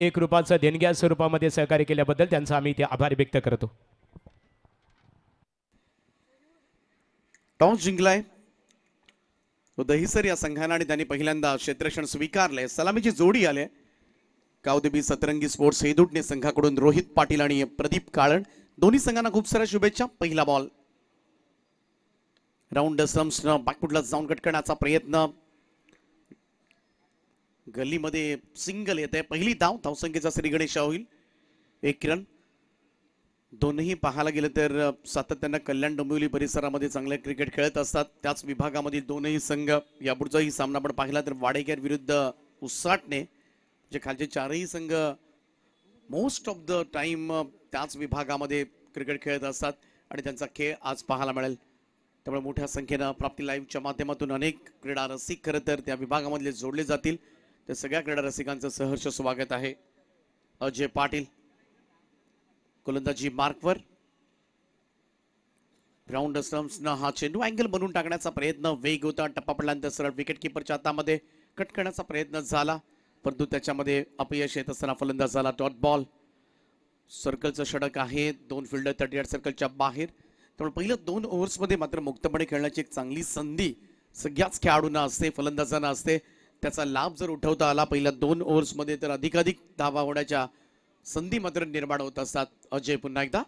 ₹1 देणग्या स्वरूपामध्ये सहकार्य केल्याबद्दल त्यांचा आम्ही इथे आभार व्यक्त करतो. टॉस जिंकलाय तो दहिसर या संघाने आणि त्यांनी पहिल्यांदा क्षेत्ररक्षण स्वीकारले. सलामीची जोडी आले गावदेवी सतरंगी स्पोर्ट्स हेदुटणे संघाकडून रोहित पाटील आणि प्रदीप काळण. दोन्ही संघांना खूप साऱ्या शुभेच्छा. पहिला बॉल राऊंड स्टंप्सनं बॅकफुटला जाऊन कट करण्याचा प्रयत्न. गल्लीमध्ये सिंगल येत आहे. पहिली धाव धावसंख्येचा श्री गणेश होईल. 1 रन. दोन्ही पाहायला गेलं तर सातत्यानं कल्याण डोंबिवली परिसरामध्ये चांगले क्रिकेट खेळत असतात. त्याच विभागामधील दोनही संघ यापुढचाही सामना आपण पाहिला तर वाडेकर विरुद्ध उसाटणे जे खालचे चारही संघ मोस्ट ऑफ द टाइम त्याच विभागामध्ये क्रिकेट खेळत असतात आणि त्यांचा खेळ आज पाहायला मिळेल. त्यामुळे मोठ्या संख्येनं प्राप्ती लाईव्हच्या माध्यमातून अनेक क्रीडा रसिक खरं तर त्या विभागामधले जोडले जातील. त्या सगळ्या क्रीडा रसिकांचं सहर्ष स्वागत आहे. अजय पाटील गोलंदाजी मार्कवर. राऊंड स्टंप्सनं हा चेंडू अँगल बनवून टाकण्याचा प्रयत्न. वेग होता. टप्पा पडल्यानंतर सरळ विकेट किपरच्या हातामध्ये कट करण्याचा प्रयत्न झाला परंतु त्याच्यामध्ये अपयश येत असताना फलंदाज झाला. Dot ball. सर्कलचं षटक आहे. 2 फिल्डर 38 सर्कलच्या बाहेर. त्यामुळे पहिल्या 2 ओव्हर्समध्ये मात्र मुक्तपणे खेळण्याची एक चांगली संधी सगळ्याच खेळाडूंना असते, फलंदाजांना असते. त्याचा लाभ जर उठवता आला पहिल्या 2 ओव्हर्समध्ये तर अधिकाधिक धावा होण्याच्या संधी मात्र निर्माण होत असतात. अजय पुन्हा एकदा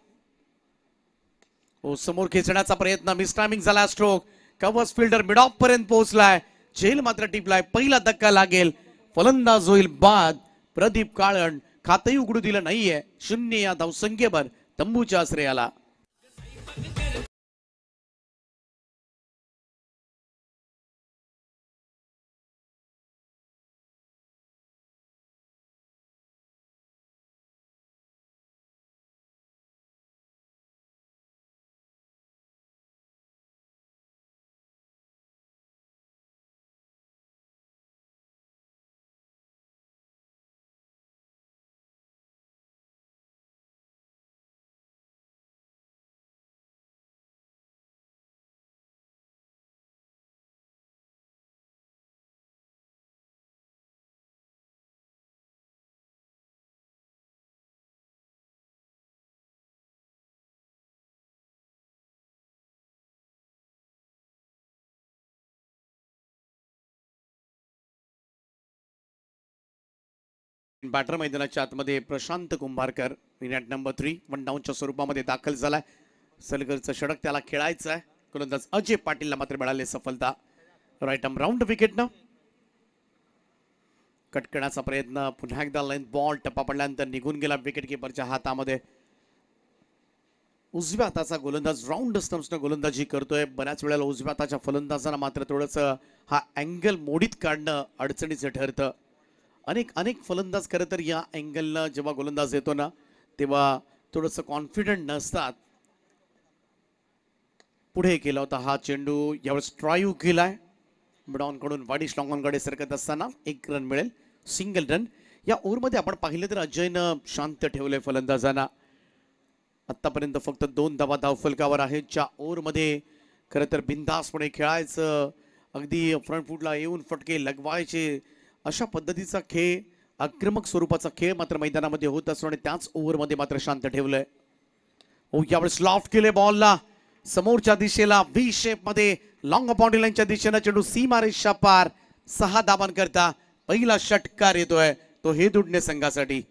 समोर खेचण्याचा प्रयत्न. मिस टायमिंग झाला. Stroke. Covers fielder mid of पर्यंत पोहोचलाय. झेल मात्र टिपलाय. पहिला धक्का लागेल. फलंदाज होईल बाद. प्रदीप काळण खातही उघडू दिलं नाहीये. 0 या धावसंख्येवर तंबूच्या आश्रयाला. बॅटर मैदानाच्या आतमध्ये प्रशांत कुंभारकर विनॅट नंबर 3 1 डाऊनच्या स्वरूपामध्ये दाखल झालाय. सलगरचं षटक त्याला खेळायचं आहे. गोलंदाज अजय पाटीलला मात्र मिळाली सफलता. राईट आर्म राऊंड विकेटनं कट करण्याचा प्रयत्न. पुन्हा एकदा लाईन बॉल टप्पा पडल्यानंतर निघून गेला विकेट किपरच्या हातामध्ये. उजव्या हाताचा गोलंदाज राऊंड स्टंप्सनं गोलंदाजी करतोय. बऱ्याच वेळेला उजव्या हाताच्या फलंदाजांना मात्र थोडंसं हा अँगल मोडीत काढणं अडचणीचं ठरतं. अनेक फलंदाज खरं तर या अँगलनं जेव्हा गोलंदाज येतो ना तेव्हा थोडंसं कॉन्फिडंट नसतात. पुढे केला होता हा चेंडू. यावेळेस ड्राईव्ह केलाय. मिडॉन कडून वाडिश लॉंगॉनकडे सरकत असताना 1 रन मिळेल. Single run. या ओव्हरमध्ये आपण पाहिलं तर अजयनं शांत ठेवलंय फलंदाजांना. आतापर्यंत फक्त 2 धावा धावफलकावर आहेत. ज्या ओव्हरमध्ये खरं तर बिनधास्तपणे खेळायचं, अगदी फ्रंट फुटला येऊन फटके लगवायचे, अशा पद्धतीचा खेळ, आक्रमक स्वरूपाचा खेळ मात्र मैदानामध्ये होत असतो आणि त्याच ओव्हरमध्ये मात्र शांत ठेवलंय. यावेळेस लॉफ्ट केले बॉलला समोरच्या दिशेला व्ही शेप मध्ये लॉंग बाउंड्री लाईनच्या दिशेनं चेंडू सीमारेषा पार. 6 धावांकरता पहिला षटकार येतोय तो हेदुटणे संघासाठी.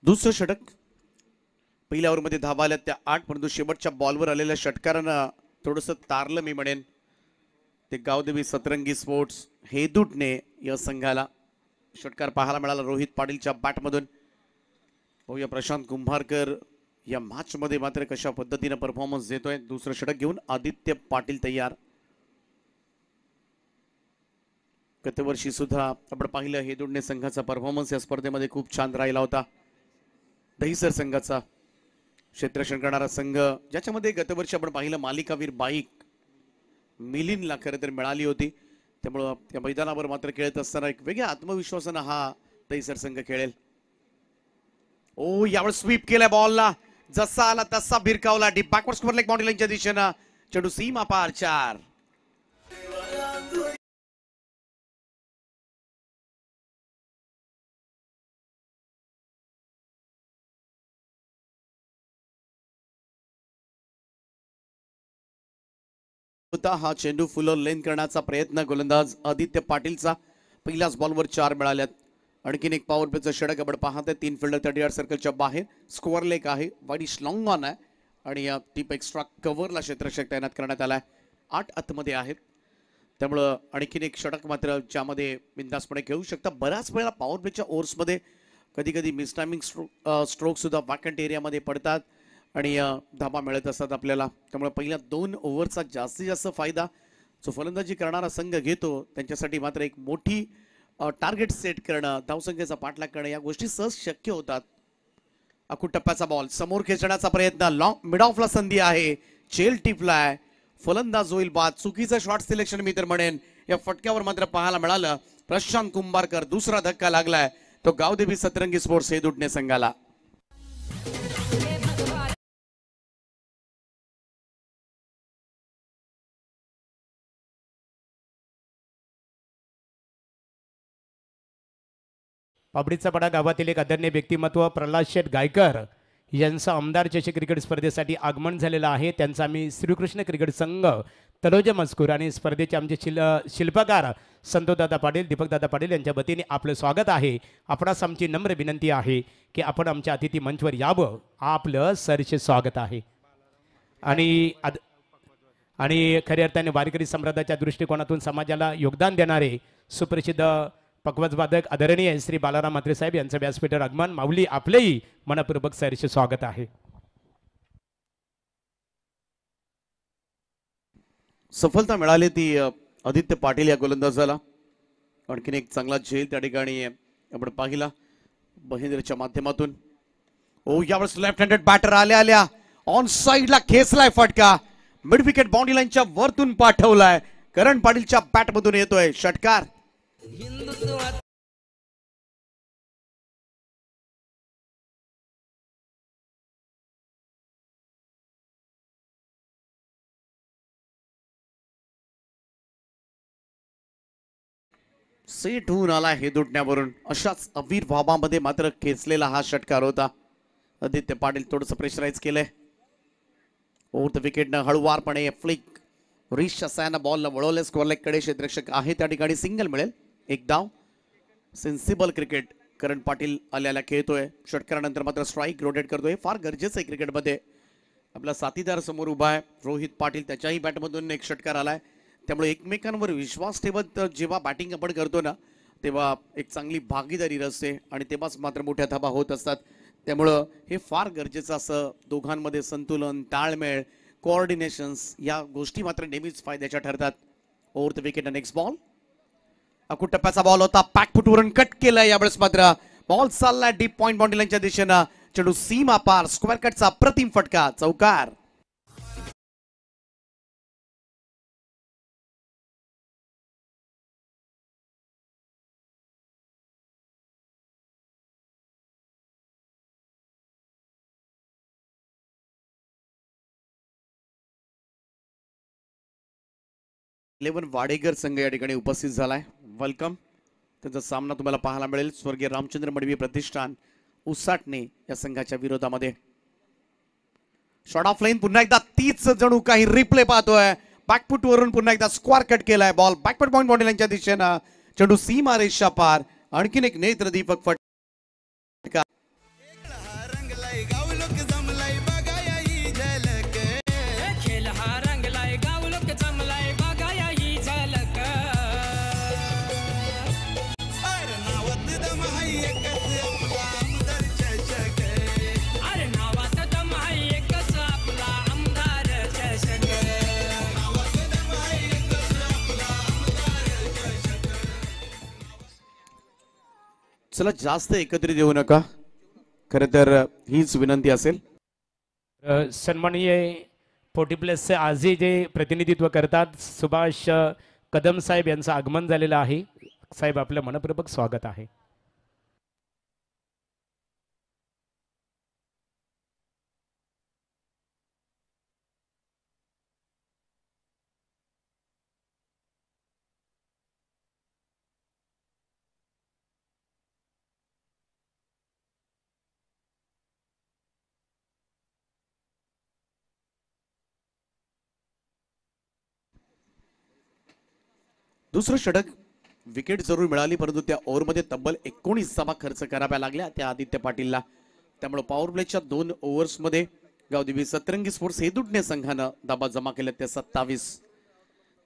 दुसरं षटक. पहिल्या ओव्हरमध्ये धावा आल्या त्या 8 परंतु शेवटच्या बॉलवर आलेल्या षटकारानं थोडंसं तारलं मी म्हणेन. ते गावदेवी सतरंगी स्पोर्ट्स हेदुटणे या संघाला षटकार पाहायला मिळाला रोहित पाटीलच्या बॅटमधून. पाहूया प्रशांत कुंभारकर या मॅच मध्ये मात्र कशा पद्धतीने परफॉर्मन्स देतोय. दुसरं षटक घेऊन आदित्य पाटील तयार. गतवर्षी सुद्धा आपण पाहिलं हे दोन्ही संघाचा परफॉर्मन्स या स्पर्धेमध्ये खूप छान राहिला होता. दहिसर संघाचा क्षेत्ररक्षण करणारा संघ, ज्याच्यामध्ये गतवर्षी आपण पाहिलं मालिकावीर बाईक मिलिंदला खरं तर मिळाली होती. त्यामुळं त्या मैदानावर मात्र खेळत असताना एक वेगळ्या आत्मविश्वासानं हा दहिसर संघ खेळेल. ओ यावर स्वीप केलाय बॉलला, जसा आला तसा भिरकावला deep backward square leg boundary लाईनच्या दिशेनं. चेंडू सीमा पार 4. हा चेंडू फुलर लेन करण्याचा प्रयत्न गोलंदाज आदित्य पाटीलचा. पहिल्याच बॉलवर 4 मिळाल्यात. आणखीन एक पॉवर प्लेचं षटक आपण पाहतोय. 3 फिल्डर 30 यार्ड सर्कलच्या बाहेर. स्कोअर लेग आहे, वाईडिश लॉंग ऑन आहे आणि या टीप एक्स्ट्रा कव्हरला क्षेत्ररक्षक तैनात करण्यात आलाय. 8 आतमध्ये आहेत. त्यामुळं आणखीन एक षटक मात्र ज्यामध्ये बिंदासपणे खेळू शकता. बऱ्याच वेळा पॉवर प्लेच्या ओव्हर्समध्ये कधी कधी मिसटायमिंग स्ट्रोक सुद्धा वॅकंट एरियामध्ये पडतात आणि धाबा मिळत असतात आपल्याला. त्यामुळे पहिल्या 2 ओव्हरचा जास्तीत जास्त फायदा जो फलंदाजी करणारा संघ घेतो त्यांच्यासाठी मात्र एक मोठी टार्गेट सेट करणं, धावसंख्येचा पाठलाग करणं या गोष्टी सहज शक्य होतात. अकूट टप्प्याचा बॉल समोर खेचण्याचा प्रयत्न, लॉंग मिड ऑफला संधी आहे, चेल टिपलाय, फलंदाज होईल बाद. चुकीचं शॉट सिलेक्शन मी तर म्हणेन. या फटक्यावर मात्र पाहायला मिळालं प्रशांत कुंभारकर. दुसरा धक्का लागलाय तो गावदेवी सतरंगी स्पोर्ट्स हे दुटणे संघाला. पाबडीचा पडा गावातील एक आदरणीय व्यक्तिमत्व प्रल्हाद शेठ गायकर यांचं आमदार चषक क्रिकेट स्पर्धेसाठी आगमन झालेलं आहे. त्यांचा आम्ही श्रीकृष्ण क्रिकेट संघ तलोजा मजकूर आणि स्पर्धेचे आमचे शिल्पकार संतोषदादा पाटील, दीपकदादा पाटील यांच्या वतीने आपलं स्वागत आहे. आपणास आमची नम्र विनंती आहे की आपण आमच्या अतिथी मंचवर यावं. आपलं सरचे स्वागत आहे. आणि खऱ्या अर्थाने वारकरी संप्रदायाच्या दृष्टिकोनातून समाजाला योगदान देणारे सुप्रसिद्ध पकवाजवादक आदरणीय श्री बालाराम म्हात्रे साहेब यांचं व्यासपीठावर आगमन. माऊली आपलेही मनपूर्वक सरचे स्वागत आहे. सफलता मिळाली ती आदित्य पाटील या गोलंदाजाला. आणखीन एक चांगला झेल त्या ठिकाणी आपण पाहिला महेंद्रच्या माध्यमातून. ओ यावेळेस लेफ्ट हँडेड बॅटर आल्या ऑन साइडला खेचलाय फटका. मिड विकेट बाउंड्री लाईनच्या वरतून पाठवलाय. करण पाटीलच्या बॅटमधून येतोय षटकार. सेट होऊन आला हे दुटण्यावरून. अशाच अवीर भाबामध्ये मात्र खेचलेला हा षटकार होता. आदित्य पाटील थोडंसं प्रेशराईज केलंय. ओव्हर द विकेटनं हळुवारपणे फ्लिक रिशच्या सायानं बॉलला वळवले. स्क्वेअर लेग कडे क्षेत्ररक्षक आहे त्या ठिकाणी. सिंगल मिळेल. 1 धाव. सेन्सिबल क्रिकेट करण पाटील आल्याला खेळतोय. षटकारानंतर मात्र स्ट्राईक रोटेट करतोय. फार गरजेचं आहे क्रिकेटमध्ये. आपला साथीदार समोर उभा आहे रोहित पाटील. त्याच्याही बॅटमधून एक षटकार आलाय. त्यामुळे एकमेकांवर विश्वास ठेवत जेव्हा बॅटिंग आपण करतो ना तेव्हा एक चांगली भागीदारी असते आणि तेव्हाच मात्र मोठ्या धाबा होत असतात. त्यामुळं हे फार गरजेचं असं दोघांमध्ये संतुलन, ताळमेळ, कोऑर्डिनेशन्स या गोष्टी मात्र नेहमीच फायद्याच्या ठरतात. Over the wicket next ball. अकूट टप्प्याचा बॉल होता. पॅक फुटवरून कट केलाय. यावेळेस मात्र बॉल चाललाय डीप पॉइंट बाउंड्री लाईनच्या दिशेनं. चेंडू सीमा पार. स्क्वेअर कटचा अप्रतिम फटका. चौकार. इलेव्हन वाडेकर संघ या ठिकाणी उपस्थित झालाय. वेलकम. त्यांचा सामना तुम्हाला पाहायला मिळेल स्वर्गीय रामचंद्र मडवी प्रतिष्ठान उसाटणे या संघाच्या विरोधामध्ये. शॉट ऑफ लाईन पुन्हा एकदा तीच जणू काही रिप्ले पाहतोय. बॅकफुट वरून पुन्हा एकदा स्क्वेअर कट केलाय. बॉल बॅकफुट पॉइंट बाउंड्री लाईनच्या दिशेनं. चेंडू सीमा रेषा पार. आणखीन एक नेत्रदीपक फटका. चला जास्त एकत्रित येऊ नका. खरं तर हीच विनंती असेल. सन्माननीय 40+ आजही जे प्रतिनिधित्व करतात सुभाष कदम साहेब यांचं आगमन झालेलं आहे. साहेब आपलं मनपूर्वक स्वागत आहे. दुसरं षटक विकेट जरूर मिळाली, परंतु त्या ओव्हरमध्ये तब्बल 19 धावा खर्च कराव्या लागल्या त्या आदित्य पाटीलला. त्यामुळे पॉवर प्लेच्या 2 ओव्हर्समध्ये गावदेवी सतरंगी स्पोर्ट्स हेदुटणे संघानं धाबा जमा केल्या त्या 27.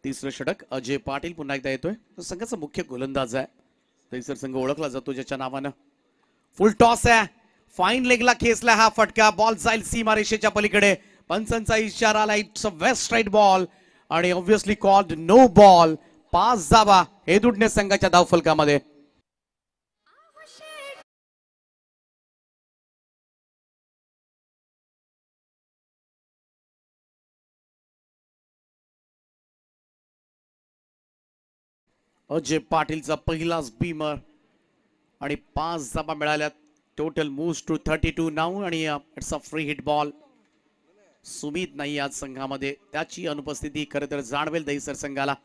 तिसरं षटक अजय पाटील पुन्हा एकदा येतोय. तो संघाचा मुख्य गोलंदाज आहे. तैसर संघ ओळखला जातो ज्याच्या नावानं. फुल टॉस आहे, फाईन लेगला खेचला हा फटका. बॉल जाईल सीमारेषेच्या पलीकडे. पंचांचा इशारा आला, it's a waist height ball आणि ऑब्व्हियसली कॉल्ड नो बॉल. 5 धावा हेदुटणे संघाच्या धावफलकामध्ये. अजय पाटीलचा पहिलाच बीमर आणि 5 धावा मिळाल्यात. टोटल मूव्स टू 32 नाऊ आणि it's a free hit ball. Sumit नाही आज संघामध्ये, त्याची अनुपस्थिती खरं तर जाणवेल दहिसर संघाला.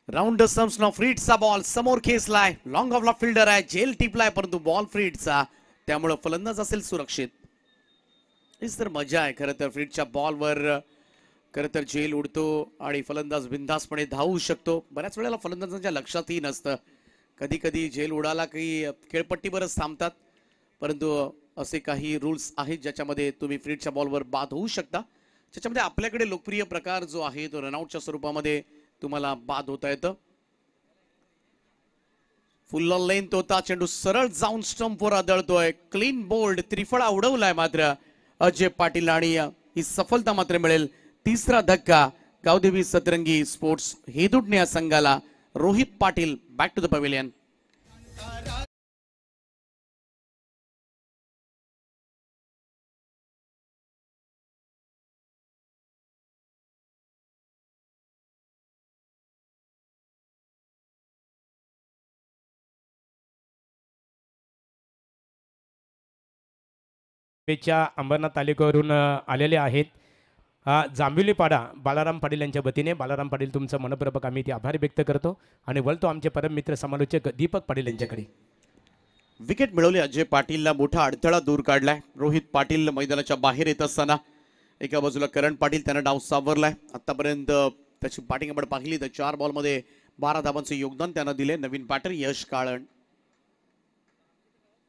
राऊंड स्टंप्स न फ्रीडचा बॉल समोर खेचलाय. लॉंग ऑफला फिल्डर आहे, झेल टिपलाय, परंतु बॉल फ्रीडचा, त्यामुळे फलंदाज असेल सुरक्षित. हीच तर मजा आहे खरं तर. फ्रीडच्या बॉलवर खरं तर झेल उडतो आणि फलंदाज बिनधास्तपणे धावू शकतो. बऱ्याच वेळेला फलंदाजांच्या लक्षातही नसतं. कधी कधी झेल उडाला की खेळपट्टीवरच थांबतात, परंतु असे काही रूल्स आहेत ज्याच्यामध्ये तुम्ही फ्रीडच्या बॉलवर बाद होऊ शकता. ज्याच्यामध्ये आपल्याकडे लोकप्रिय प्रकार जो आहे तो रनआउटच्या स्वरूपामध्ये तुम्हाला बाद होता येतं. फुल लेंथ होता चेंडू, सरळ जाऊन स्टंपवर आदळतोय. क्लीन बोल्ड, त्रिफळा उडवलाय मात्र अजय पाटील आणि ही सफलता मात्र मिळेल. तिसरा धक्का गावदेवी सतरंगी स्पोर्ट्स हेदुटणे या संघाला. Rohit Patil back to the pavilion. पेच्या अंबरनाथ तालुक्यावरून आलेले आहेत. जांभिवलीपाडा बालाराम पाटील यांच्या वतीने. बालाराम पाटील तुमचं मनपूर्वक आम्ही ते आभार व्यक्त करतो आणि वळतो आमचे परम मित्र समालोचक दीपक पाटील यांच्याकडे. विकेट मिळवली अजय पाटीलला. मोठा अडथळा दूर काढलाय. रोहित पाटील मैदानाच्या बाहेर येत असताना एका बाजूला करण पाटील त्यानं डाव सावरलाय. आतापर्यंत त्याची बॅटिंग आपण पाहिली तर 4 बॉलमध्ये 12 धावांचे योगदान त्यानं दिले. नवीन बॅटर यश काळण.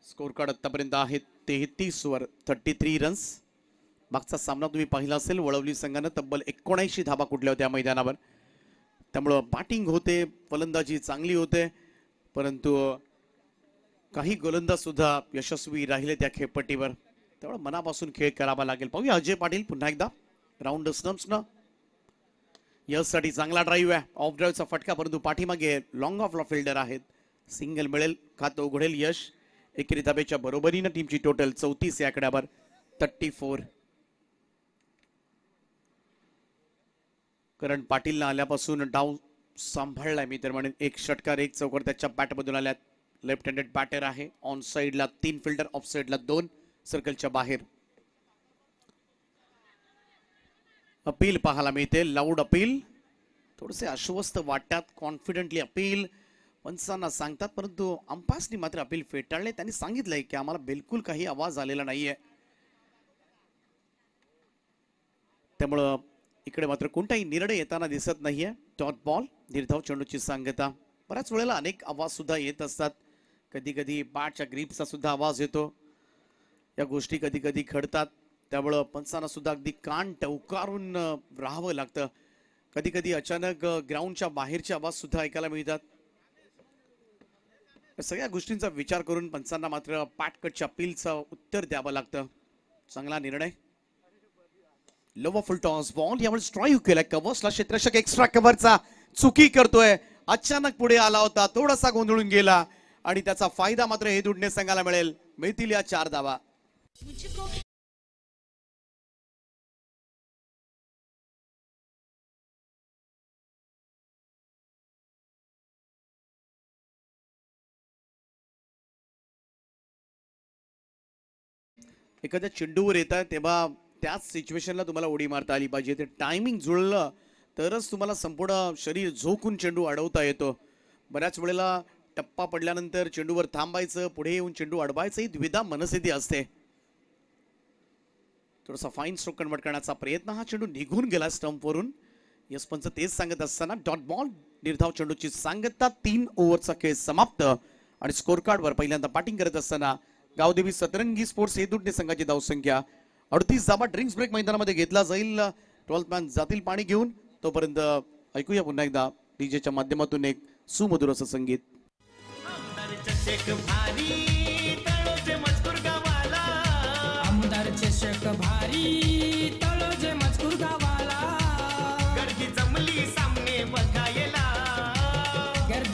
स्कोर कार्ड आतापर्यंत आहे 33 वर 33 रन्स. मागचा सामना तुम्ही पाहिला असेल, वळवली संघानं तब्बल 79 धाबा कुठल्या होत्या मैदानावर. त्यामुळं बॅटिंग होते, फलंदाजी चांगली होते, परंतु काही गोलंदाज सुद्धा यशस्वी राहिले त्या खेळपट्टीवर. त्यामुळे मनापासून खेळ करावा लागेल. पाहूया अजय पाटील पुन्हा एकदा राऊंड स्टंप्सनं. यशसाठी चांगला ड्राईव्ह आहे, ऑफ ड्राईव्हचा फटका, परंतु पाठीमागे लॉंग ऑफला फिल्डर आहेत. सिंगल मिळेल, खातं उघडेल यश. एकेरी धाब्याच्या बरोबरीनं टीमची टोटल 34 या आकड्यावर 34. करण पाटीलला आल्यापासून डाव सांभाळलाय मी तर म्हणेन. 1 षटकार 1 चौकार त्याच्या बॅटमधून आल्यात. लेफ्ट हँडेड बॅटर आहे. ऑन साइडला 3 फिल्डर, ऑफ साइडला 2, सर्कलच्या बाहेर. अपील पाहायला मिळते, लाऊड अपील. थोडेसे अस्वस्थ वाटतात. कॉन्फिडेंटली अपील पंचांना सांगतात, परंतु अंपायर्सनी मात्र अपील फेटाळले. त्यांनी सांगितलंय की आम्हाला बिलकुल काही आवाज आलेला नाहीये. त्यामुळं इकडे मात्र कोणताही निर्णय येताना दिसत नाहीये. डॉट बॉल, निर्धाव चेंडूची सांगता. बऱ्याच वेळेला अनेक आवाज सुद्धा येत असतात. कधी कधी बॅटच्या ग्रीपचा सुद्धा आवाज येतो. या गोष्टी कधी कधी घडतात. त्यामुळं पंचांना सुद्धा अगदी कान टवकारून राहावं लागतं. कधी कधी अचानक ग्राउंडच्या बाहेरचे आवाज सुद्धा ऐकायला मिळतात. सगळ्या गोष्टींचा विचार करून पंचांना मात्र पाटकटच्या अपीलचं उत्तर द्यावं लागतं. चांगला निर्णय. लोवर फुल टॉस बॉल यावेळी स्ट्राईक केलाय. कव्हर्सला क्षेत्ररक्षक एक्स्ट्रा कव्हरचा चुकी करतोय अचानक पुढे आला होता, थोडासा गोंधळून गेला आणि त्याचा फायदा मात्र हे दुडणे संघाला मिळेल. मिळतील या 4 धावा. एखाद्या चेंडूवर येत आहे तेव्हा त्याच सिच्युएशनला तुम्हाला उडी मारता आली पाहिजे. ते टायमिंग जुळलं तरच तुम्हाला संपूर्ण शरीर झोकून चेंडू अडवता येतो. बऱ्याच वेळेला टप्पा पडल्यानंतर चेंडूवर थांबायचं, पुढे येऊन चेंडू अडवायचं ही द्विधा मनस्थिती असते. थोडासा फाईन स्ट्रोक कन्वर्ट करण्याचा प्रयत्न, हा चेंडू निघून गेला स्टंपवरून. यस पंच तेच सांगत असताना डॉट बॉल, निर्धाव चेंडूची सांगता. 3 ओव्हरचा खेळ समाप्त आणि स्कोर कार्डवर पहिल्यांदा बॅटिंग करत असताना गावदेवी सतरंगी स्पोर्ट्स हे दुडणे संघाची धावसंख्या 38 धावा. ड्रिंक्स ब्रेक मैदानामध्ये घेतला जाईल. 12th मॅन जातील पाणी घेऊन. तोपर्यंत ऐकूया पुन्हा एकदा डीजेच्या माध्यमातून एक सुमधुर असं संगीत.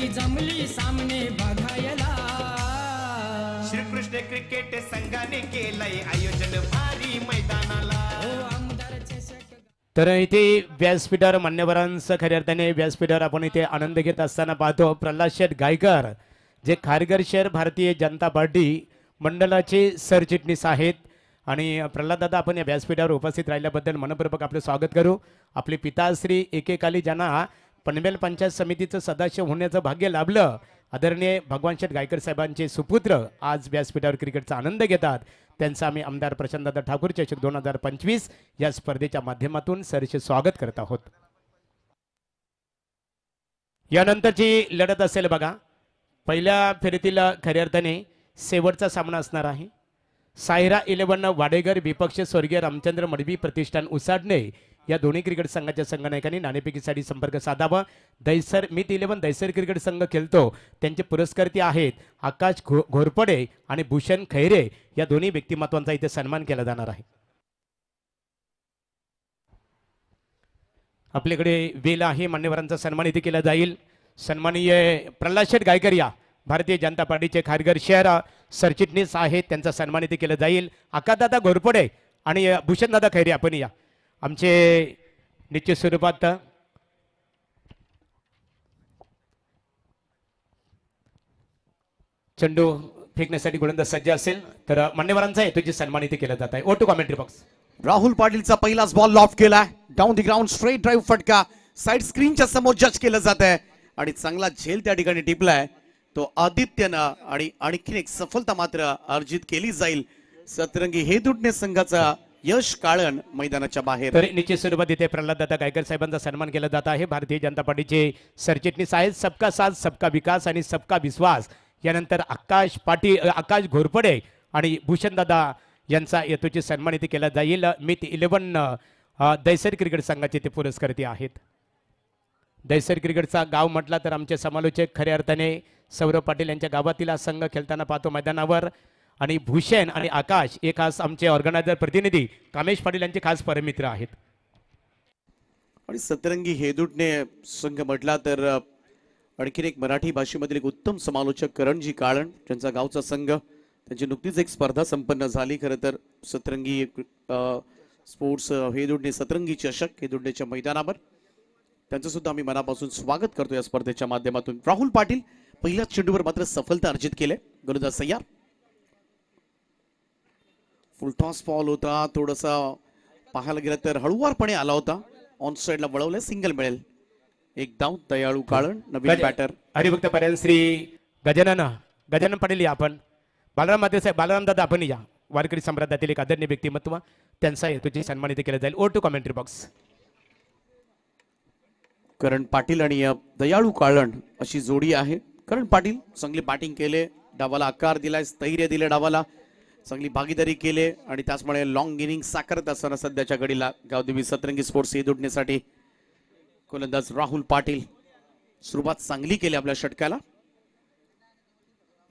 जमली सामने बघायला श्रीकृष्ण क्रिकेट संघाने केलंय आयोजन भारी मैदानाला. तर इथे व्यासपीठावर मान्यवरांचं खऱ्या अर्थाने व्यासपीठावर आपण इथे आनंद घेत असताना पाहतो. प्रल्हाद शेठ गायकर जे खारघर शहर भारतीय जनता पार्टी मंडळाचे सरचिटणीस आहेत. आणि प्रल्हाद दादा, आपण या व्यासपीठावर उपस्थित राहिल्याबद्दल मनपूर्वक आपलं स्वागत करू. आपले पिताश्री एकेकाली ज्यांना पनवेल पंचायत समितीचं सदस्य होण्याचं भाग्य लाभलं, आदरणीय भगवान शेठ गायकर साहेबांचे सुपुत्र आज व्यासपीठावर क्रिकेटचा आनंद घेतात. त्यांचं आम्ही आमदार प्रशांतदादा ठाकूर चषक 2025 या स्पर्धेच्या माध्यमातून सरचे स्वागत करत आहोत. यानंतरची लढत असेल बघा. पहिल्या फेरीतील खऱ्या अर्थाने शेवटचा सामना असणार आहे. सायरा 11 वाडेगर विपक्ष स्वर्गीय रामचंद्र मडवी प्रतिष्ठान उसाडणे या दोन्ही क्रिकेट संघाच्या संघनायकांनी नाणेफेकीसाठी संपर्क साधावा. दैसर मित 11 दैसर क्रिकेट संघ खेळतो. त्यांचे पुरस्कर्ते आहेत आकाश घोरपडे आणि भूषण खैरे. या दोन्ही व्यक्तिमत्वांचा इथे सन्मान केला जाणार आहे. आपल्याकडे वेल आहे, मान्यवरांचा सन्मान इथे केला जाईल. सन्माननीय प्रल्हाद शेठ गायकर या भारतीय जनता पार्टीचे खारघर शहर सरचिटणीस आहेत, त्यांचा सन्मान इथे केला जाईल. आकाशदादा घोरपडे आणि भूषणदादा खैरे आपण या. आमचे निश्चित स्वरूपात चेंडू फेकण्यासाठी गोलंदाज सज्ज असेल तर मान्यवरांचा हेतूची सन्मान इथे केला जात आहे. Over to commentary box. Rahul पाटीलचा पहिलाच बॉल लॉफ्ट केलाय. Down the ground straight drive फटका साइड स्क्रीनच्या समोर जज केलं जात आहे आणि चांगला झेल त्या ठिकाणी टिपलाय तो आदित्यनं. आणि आणखीन एक सफलता मात्र अर्जित केली जाईल. सतरंगी हे दुडणे संघाचा यश काळण मैदानाच्या बाहेर. तर निश्चित स्वरूपात इथे प्रल्हाददादा गायकर साहेबांचा सन्मान केला जात आहे. भारतीय जनता पार्टीचे सरचिटणीस आहेत. सबका साथ सबका विकास आणि सबका विश्वास. यानंतर आकाश घोरपडे आणि भूषणदादा यांचा हेतूची सन्मान इथे केला जाईल. मित 11 दैसर क्रिकेट संघाचे ते पुरस्कर्ते आहेत. दैसर क्रिकेटचा गाव म्हटला तर आमचे समालोचक खऱ्या अर्थाने सौरभ पाटील यांच्या गावातील हा संघ खेळताना पाहतो मैदानावर. आणि भूषण आणि आकाश एक खास आमचे ऑर्गनायझर प्रतिनिधी कामेश पाटील यांचे खास परमित्र आहेत. आणि सतरंगी हेदुटणे संघ म्हटला तर आणखीन एक मराठी भाषेमधील एक उत्तम समालोचक करणजी काळण, त्यांचा गावचा संघ. त्यांची नुकतीच एक स्पर्धा संपन्न झाली. खरं तर सतरंगी स्पोर्ट्स हेदुटणे सतरंगी चषक हेदुटणेच्या मैदानावर. त्यांचं सुद्धा आम्ही मनापासून स्वागत करतो या स्पर्धेच्या माध्यमातून. राहुल पाटील पहिल्या चेंडूवर मात्र सफलता अर्जित केले. गोलंदाज सय्यार. फुल टॉस बॉल होता. थोडासा पाहायला गेलं तर हळुवारपणे आला होता. ऑन साइडला वळवलं. सिंगल मिळेल. एक धाव. दयाळू काळण नवीन बॅटर. हरिभक्त पर्यंत श्री गजानन पाटील या आपण. बालराम माते साहेब, बालराम दादा आपण या. वारकरी संप्रदायातील एक आदरणीय व्यक्तिमत्व, त्यांचा हेतूची सन्मान इथे केला जाईल. Over to commentary box. Karan Patil आणि दयाळू काळण अशी जोडी आहे. करण पाटील चांगली बॅटिंग केले, डावाला आकार दिलाय, स्थैर्य दिले डावाला, चांगली भागीदारी केले आणि त्याचमुळे लॉंग इनिंग साकारत असताना सध्याच्या घडीला गावदेवी सतरंगी स्पोर्ट्स हेदुटणेसाठी गोलंदाज राहुल पाटील सुरुवात चांगली केली आपल्या षटकाला.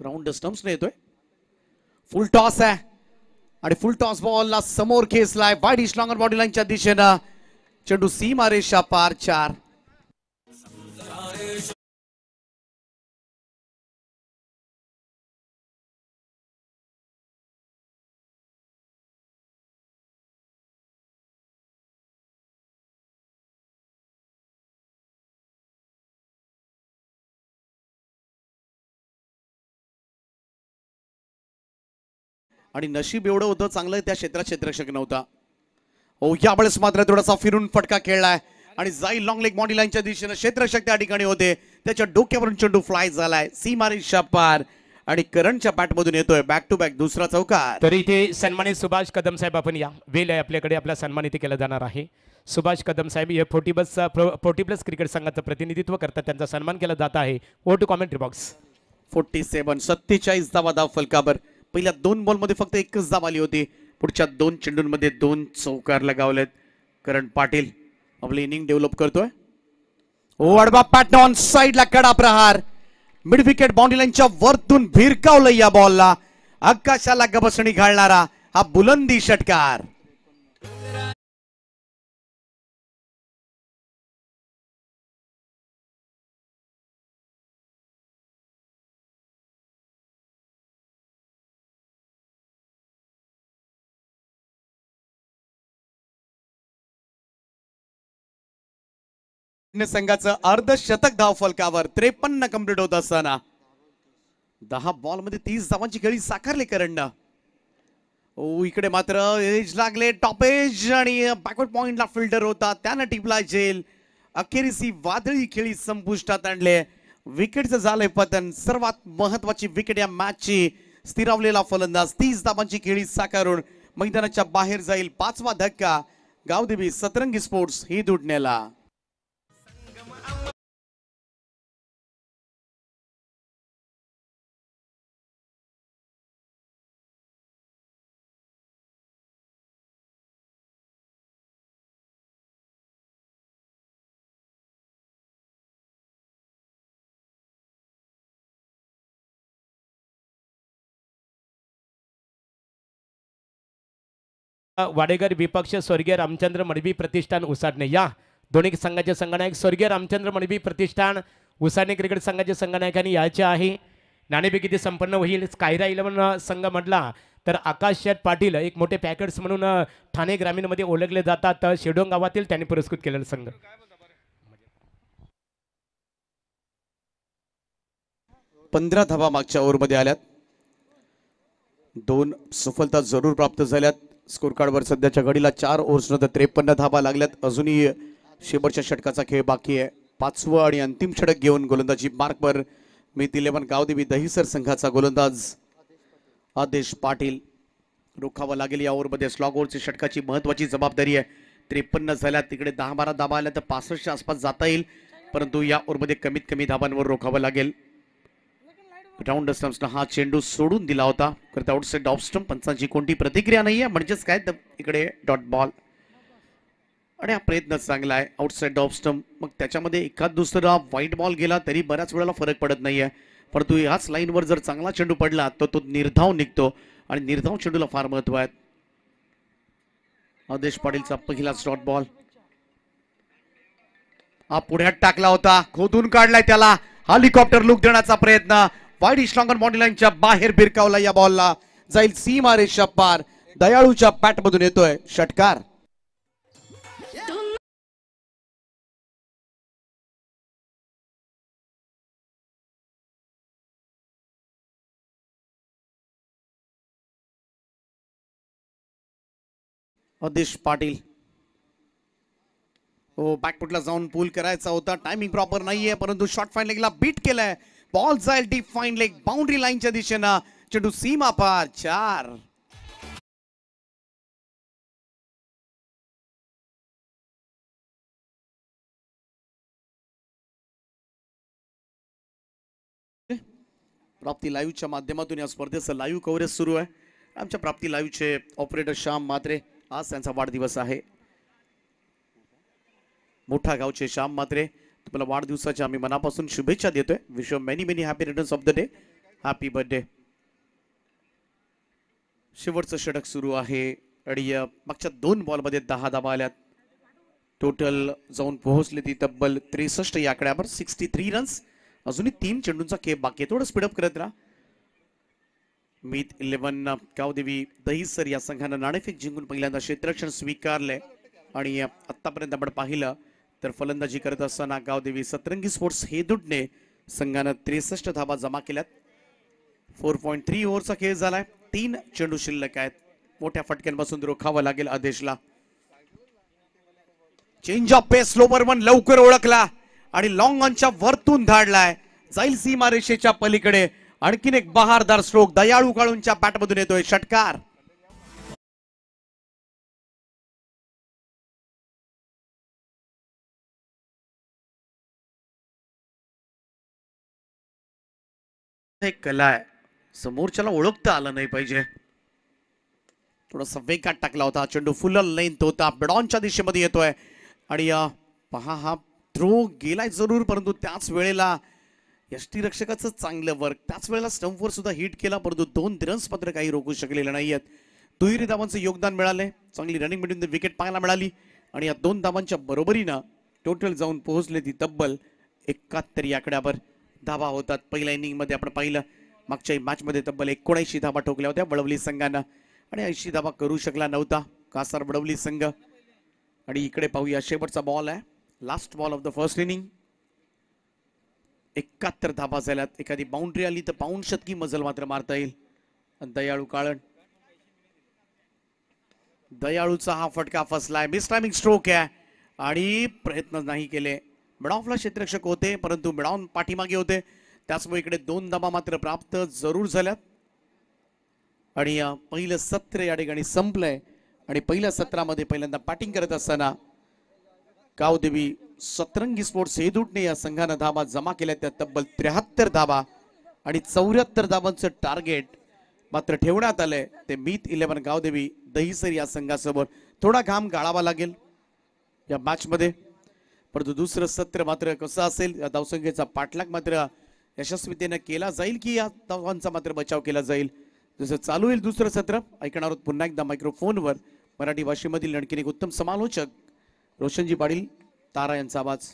राऊंड स्टंप्सने येतोय. फुल टॉस आहे आणि फुल टॉस बॉलला समोर खेचलाय वाईड लॉंगर बॉडी लाईनच्या दिशेनं. चेंडू सीमारेषा पार 4. आणि नशीब एवढं होतं चांगलं त्या क्षेत्रात क्षेत्ररक्षक नव्हता. हो यावेळेस मात्र थोडासा फिरून फटका खेळलाय आणि जाईल लॉंग लेग बॉडी लाईनच्या दिशेने क्षेत्ररक्षक त्या ठिकाणी होते. त्याच्या डोक्यावरून चेंडू फ्लाय झालाय सीमारेषा पार आणि करणच्या बॅटमधून येतोय बॅक टू बॅक दुसरा चौकार. तर इथे सन्मानित सुभाष कदम साहेब आपण या वेल आहे आपल्याकडे आपला सन्मान इथे केला जाणार आहे. सुभाष कदम साहेब हे 40 प्लस क्रिकेट संघाचं प्रतिनिधित्व करतात त्यांचा सन्मान केला जात आहे. Over to commentary box. 47 धावा धाव फलकावर. पहिल्या 2 बॉलमध्ये फक्त एकच धाव आली होती. पुढच्या 2 चेंडूंमध्ये 2 चौकार लगावलेत. करण पाटील आपली इनिंग डेव्हलप करतोय. वडबा पॅटर्न साइडला कडा प्रहार मिड विकेट बाउंड्री लाईनच्या वरतून भिरकावलं या बॉलला. आकाशाला गबसणी घालणारा हा बुलंदी षटकार. संघाचं अर्धशतक धाव फलकावर 53 कंप्लीट होत असताना 10 बॉल मध्ये 30 धावांची खेळी साकारली करणनं. इकडे मात्र एज लागले टॉप एज आणि बॅकवर्ड पॉइंटला फिल्डर होता त्यानं टिपला जेल. अखेरीस ही वादळी खेळी संपुष्टात आणले. विकेटचं झालंय पतन. सर्वात महत्वाची विकेट या मॅचची. स्थिरावलेला फलंदाज 30 धावांची खेळी साकारून मैदानाच्या बाहेर जाईल. 5वा धक्का गावदेवी सतरंगी स्पोर्ट्स ही दुडण्याला. वाडेकर विपक्ष स्वर्गीय रामचंद्र मडवी प्रतिष्ठान उसाटणे या दोन्ही संघाचे संघनायक स्वर्गीय रामचंद्र मडवी प्रतिष्ठान उसाटणे क्रिकेट संघाचे संघनायकांनी यायचे आहे. नाणेफेक इथे संपन्न होईल. स्कायरा 11 संघ म्हटला तर आकाश शेठ पाटील एक मोठे पॅकेट्स म्हणून ठाणे ग्रामीणमध्ये ओळखले जातात. शेडोंग गावातील त्यांनी पुरस्कृत केलेला संघ. 15 धावा मागच्या ओव्हरमध्ये आल्यात. 2 सफलता जरूर प्राप्त झाल्यात. स्कोर कार्डवर सध्याच्या घडीला 4 ओव्हर्स नंतर 53 धावा लागल्यात. अजूनही शेवटच्या षटकाचा खेळ बाकी आहे. 5वं आणि अंतिम षटक घेऊन गोलंदाजी मार्कवर मित 11 गावदेवी दहिसर संघाचा गोलंदाज आदेश पाटील. रोखावं लागेल या ओव्हरमध्ये. स्लॉग ओव्हरची षटकाची महत्वाची जबाबदारी आहे. 53 झाल्या. तिकडे 10-12 धावा आल्या तर 65च्या आसपास जाता येईल. परंतु या ओव्हरमध्ये कमीत कमी धावांवर रोखावं लागेल. राऊंड स्टंप्सनं हा चेंडू सोडून दिला होता. करता आउटसाइड ऑफ स्टंप. पंचांची कोणती प्रतिक्रिया नाहीये. म्हणजेच काय तर इकडे डॉट बॉल आणि हा प्रयत्न चांगला आहे. Outside off stump. मग त्याच्यामध्ये एखाद दुसरा व्हाईट बॉल गेला तरी बऱ्याच वेळेला फरक पडत नाहीये. परंतु ह्याच लाईनवर जर चांगला चेंडू पडला तर तो निर्धाव निघतो आणि निर्धाव चेंडूला फार महत्व आहे. आदेश पाटीलचा पहिलाच डॉट बॉल. हा पुढ्यात टाकला होता. खोदून काढलाय त्याला. हेलिकॉप्टर लुक देण्याचा प्रयत्न. वाईड इस्लॉंगन बॉडी लाईनच्या बाहेर भिरकावला या बॉलला. जाईल सीमारेषा पार. दयाळूच्या बॅट मधून येतोय षटकार. आदेश पाटील हो बॅकफुटला जाऊन पूल करायचा होता. टायमिंग प्रॉपर नाहीये परंतु शॉर्ट फाईन लेगला बीट केलाय. बॉल जाईल डीप फाईन लेग बाउंड्री लाईनच्या दिशेनं. चेंडू सीमा पार. 4. प्राप्ती लाईव्हच्या माध्यमातून या स्पर्धेचं लाईव्ह कव्हरेज सुरू आहे. आमच्या प्राप्ती लाईव्हचे ऑपरेटर श्याम म्हात्रे. आज त्यांचा वाढदिवस आहे. मोठा गावचे श्याम म्हात्रे तुम्हाला वाढदिवसाच्या आम्ही मनापासून शुभेच्छा देतोय. Wish you many many happy returns of the day. Happy birthday. शेवटचं षटक सुरू आहे आणि मागच्या 2 बॉलमध्ये 10 धावा आल्यात. टोटल जाऊन पोहोचले ती तब्बल 63 या आकड्यावर. 63 रन्स. अजूनही 3 चेंडूंचा खेळ बाकी आहे. थोडं स्पीडअप करत राहा. मीत 11 गावदेवी दहिसर या संघानं नाणेफेक जिंकून पहिल्यांदा क्षेत्ररक्षण स्वीकारले आणि आतापर्यंत आपण पाहिलं तर फलंदाजी करत असताना गावदेवी सतरंगी स्पोर्ट्स हे दुडणे संघानं 63 धावा जमा केल्यात. 4.3 ओव्हरचा खेळ झालाय. 3 चेंडू शिल्लक आहेत. मोठ्या फटक्यांपासून रोखावं लागेल आदेशला. Change of pace slower one लवकर ओळखला आणि लॉंग ऑनच्या वरतून धाडलाय. जाईल सीमा रेषेच्या पलीकडे. आणखीन एक बहारदार स्ट्रोक दयाळू काळूंच्या बॅटमधून येतोय. षटकार. एक कला आहे, समोरच्याला ओळखता आलं नाही पाहिजे. थोडासा वेगात टाकला होता चेंडू. फुल लेंथ होता. बिडॉनच्या दिशेमध्ये येतोय आणि पहा हा थ्रो गेलाय जरूर, परंतु त्याच वेळेला यष्टीरक्षकाचं चांगलं वर्क. त्याच वेळेला स्टंपवर सुद्धा हिट केला, परंतु 2 रन्स मात्र काही रोखू शकलेले नाहीयेत. दुहेरी धावांचं योगदान मिळाले. चांगली रनिंग मिळून विकेट पाहायला मिळाली आणि या 2 धावांच्या बरोबरीनं टोटल जाऊन पोहोचले ती तब्बल 71 या आकड्यावर धावा होतात. पहिल्या इनिंगमध्ये आपण पाहिलं मागच्या मॅचमध्ये तब्बल 79 धावा ठोकल्या होत्या वडवली संघानं आणि 80 धावा करू शकला नव्हता कासार वडवली संघ. आणि इकडे पाहूया शेवटचा बॉल आहे, last ball of the first inning. 71 धावा झाल्यात. एखादी बाउंड्री आली तर पाऊण शतकी मजल मात्र मारता येईल. दयाळू काळण, दयाळूचा हा फटका फसलाय. मिस टायमिंग स्ट्रोक आहे आणि प्रयत्न नाही केले. मिडॉफला क्षेत्ररक्षक होते, परंतु मिडॉन पाठीमागे होते, त्याचमुळे इकडे 2 धावा मात्र प्राप्त जरूर झाल्यात. आणि पहिलं सत्र या ठिकाणी संपलंय आणि पहिल्या सत्रामध्ये पहिल्यांदा बॅटिंग करत असताना गावदेवी सतरंगी स्पोर्ट्स हेदुटने या संघानं धावा जमा केल्या. त्या तब्बल 73 धावा आणि 74 धावांचं टार्गेट मात्र ठेवण्यात आलंय. ते मीत 11 गावदेवी दहिसर या संघासमोर. थोडा घाम गाळावा लागेल या मॅच मध्ये, परंतु दुसरं सत्र मात्र कसं असेल, या धावसंख्येचा पाठलाग मात्र यशस्वीतेने केला जाईल की या धावांचा मात्र बचाव केला जाईल. जसं चालू होईल दुसरं सत्र ऐकणार आहोत पुन्हा एकदा मायक्रोफोनवर मराठी भाषेमधील आणखीन एक उत्तम समालोचक रोशनजी पाटील तारा यांचा आवाज.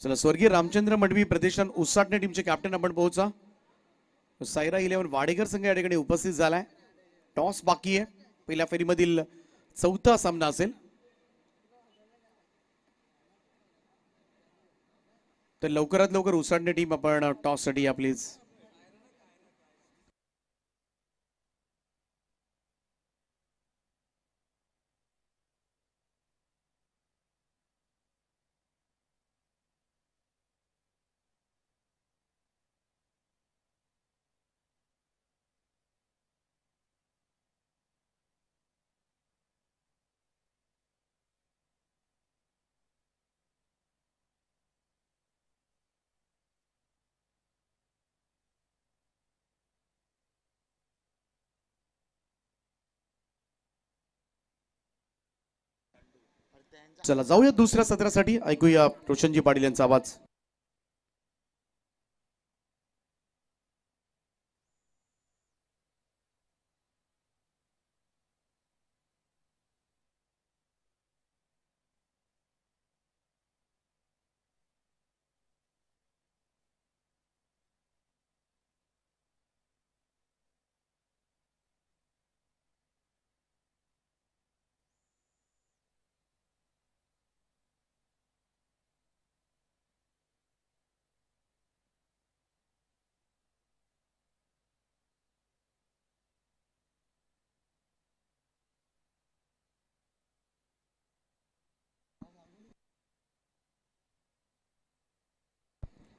चला, स्वर्गीय रामचंद्र मडवी प्रतिष्ठान उसाटणे टीमचे कॅप्टन आपण पोहोचा. सायरा 11 वाडेकर संघ या ठिकाणी उपस्थित झालाय. टॉस बाकी आहे. पहिल्या फेरीमधील चौथा सामना असेल. तर लवकरात लवकर उसाटणे टीम आपण टॉस साठी या प्लीज. चला जाऊया दुसऱ्या सत्रासाठी. ऐकूया रोशनजी पाटील यांचा आवाज.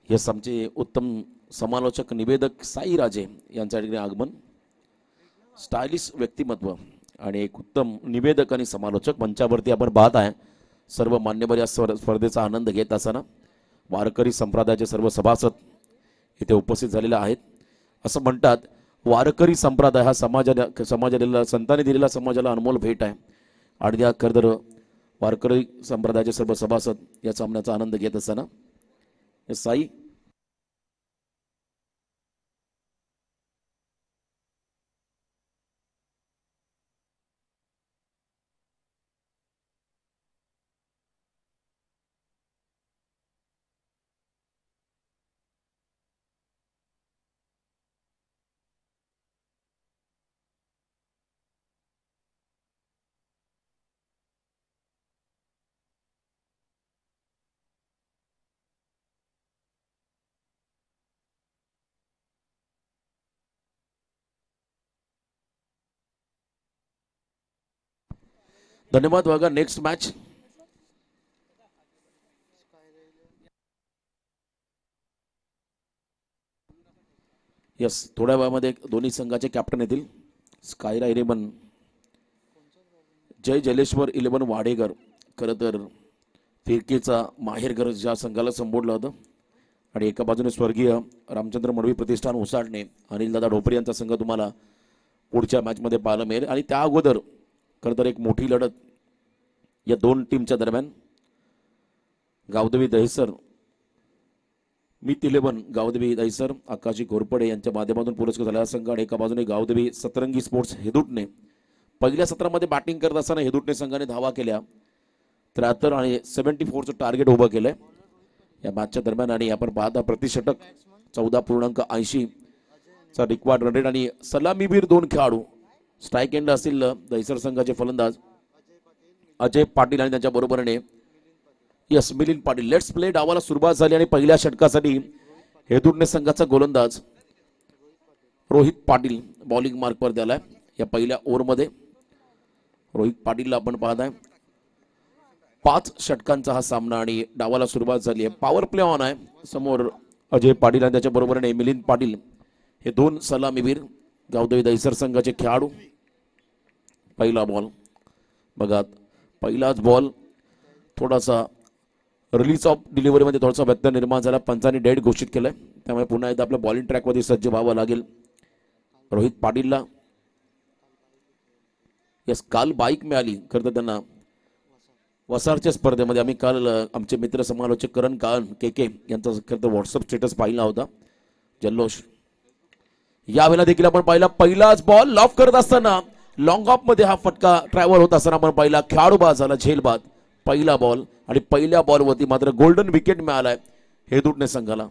यस, आमचे उत्तम समालोचक निवेदक साई राजे यांच्या ठिकाणी आगमन. स्टायलिश व्यक्तिमत्व आणि एक उत्तम निवेदक आणि समालोचक मंचावरती आपण पाहत आहे. सर्व मान्यवर या स्पर्धेचा आनंद घेत असताना वारकरी संप्रदायाचे सर्व सभासद इथे उपस्थित झालेले आहेत. असं म्हणतात वारकरी संप्रदाय हा समाजाला संतांनी दिलेला समाजाला अनमोल भेट आहे. आणि त्या खरंतर वारकरी संप्रदायाचे सर्व सभासद या सामन्याचा आनंद घेत असताना साई. धन्यवाद. बघा नेक्स्ट मॅच. यस, थोड्या वेळामध्ये दोन्ही संघाचे कॅप्टन येतील. स्कायरा 11, जय जलेश्वर 11 वाडेकर. खरं तर फिरकीचा माहेरघर ज्या संघाला संबोधलं होतं, आणि एका बाजूने स्वर्गीय रामचंद्र मडवी प्रतिष्ठान उसाडणे अनिलदादा ढोपरे यांचा संघ तुम्हाला पुढच्या मॅचमध्ये पाहायला मिळेल. आणि त्या अगोदर खरं तर एक मोठी लढत या दोन टीमच्या दरम्यान. गावदेवी दहिसर मित 11 गावदेवी दहिसर आकाशी घोरपडे यांच्या माध्यमातून पुरस्कार झालेला संघ, आणि एका बाजूने गावदेवी सतरंगी स्पोर्ट्स हेदुटणे. पहिल्या सत्रामध्ये बॅटिंग करत असताना हेदुटणे संघाने धावा केल्या 73 आणि 74चं टार्गेट उभं केलंय या मॅचच्या दरम्यान. आणि आपण पाहता प्रतिषटक 14.80 चा रिक्वायर्ड रन रेट. आणि सलामीवीर 2 खेळाडू स्ट्राईक एंड असतील दहिसर संघाचे फलंदाज अजय पाटील आणि त्यांच्या बरोबरीने यस मिलिंद पाटील. Let's play. डावाला सुरुवात झाली आणि पहिल्या षटकासाठी हेदुटणे संघाचा गोलंदाज रोहित पाटील बॉलिंग मार्कवर द्यालाय या पहिल्या ओव्हरमध्ये. रोहित पाटीलला आपण पाहताय. 5 षटकांचा हा सामना आणि डावाला सुरुवात झाली आहे. पॉवर प्ले ऑन आहे. समोर अजय पाटील आणि त्याच्या बरोबरीने मिलिंद पाटील हे 2 सलामीवीर गावदेवी दहिसर संघाचे खेळाडू. पहिला बॉल बघा, पहिलाच बॉल थोडासा रिलीज ऑफ डिलिव्हरीमध्ये थोडासा व्यत्यय निर्माण झाला. पंचांनी डेड घोषित केलंय, त्यामुळे पुन्हा एकदा आपल्या बॉलिंग ट्रॅकमध्ये सज्ज व्हावं लागेल रोहित पाटीलला. यस, काल बाईक मिळाली खरं तर त्यांना वसारच्या स्पर्धेमध्ये. आम्ही काल आमचे मित्र समालोचक करण कान के यांचा खरं तर व्हॉट्सअप स्टेटस पाहिला होता. जल्लोष यावेळेला देखील आपण पाहिला. पहिलाच बॉल लॉफ करत असताना लॉंग ऑफ मध्ये हा फटका ट्रॅव्हल होत असताना आपण पाहिला. खेळाडू बाद झाला, झेल बाद. पहिला बॉल आणि पहिल्या बॉलवरती मात्र गोल्डन विकेट मिळालाय हेदुटणे संघाला.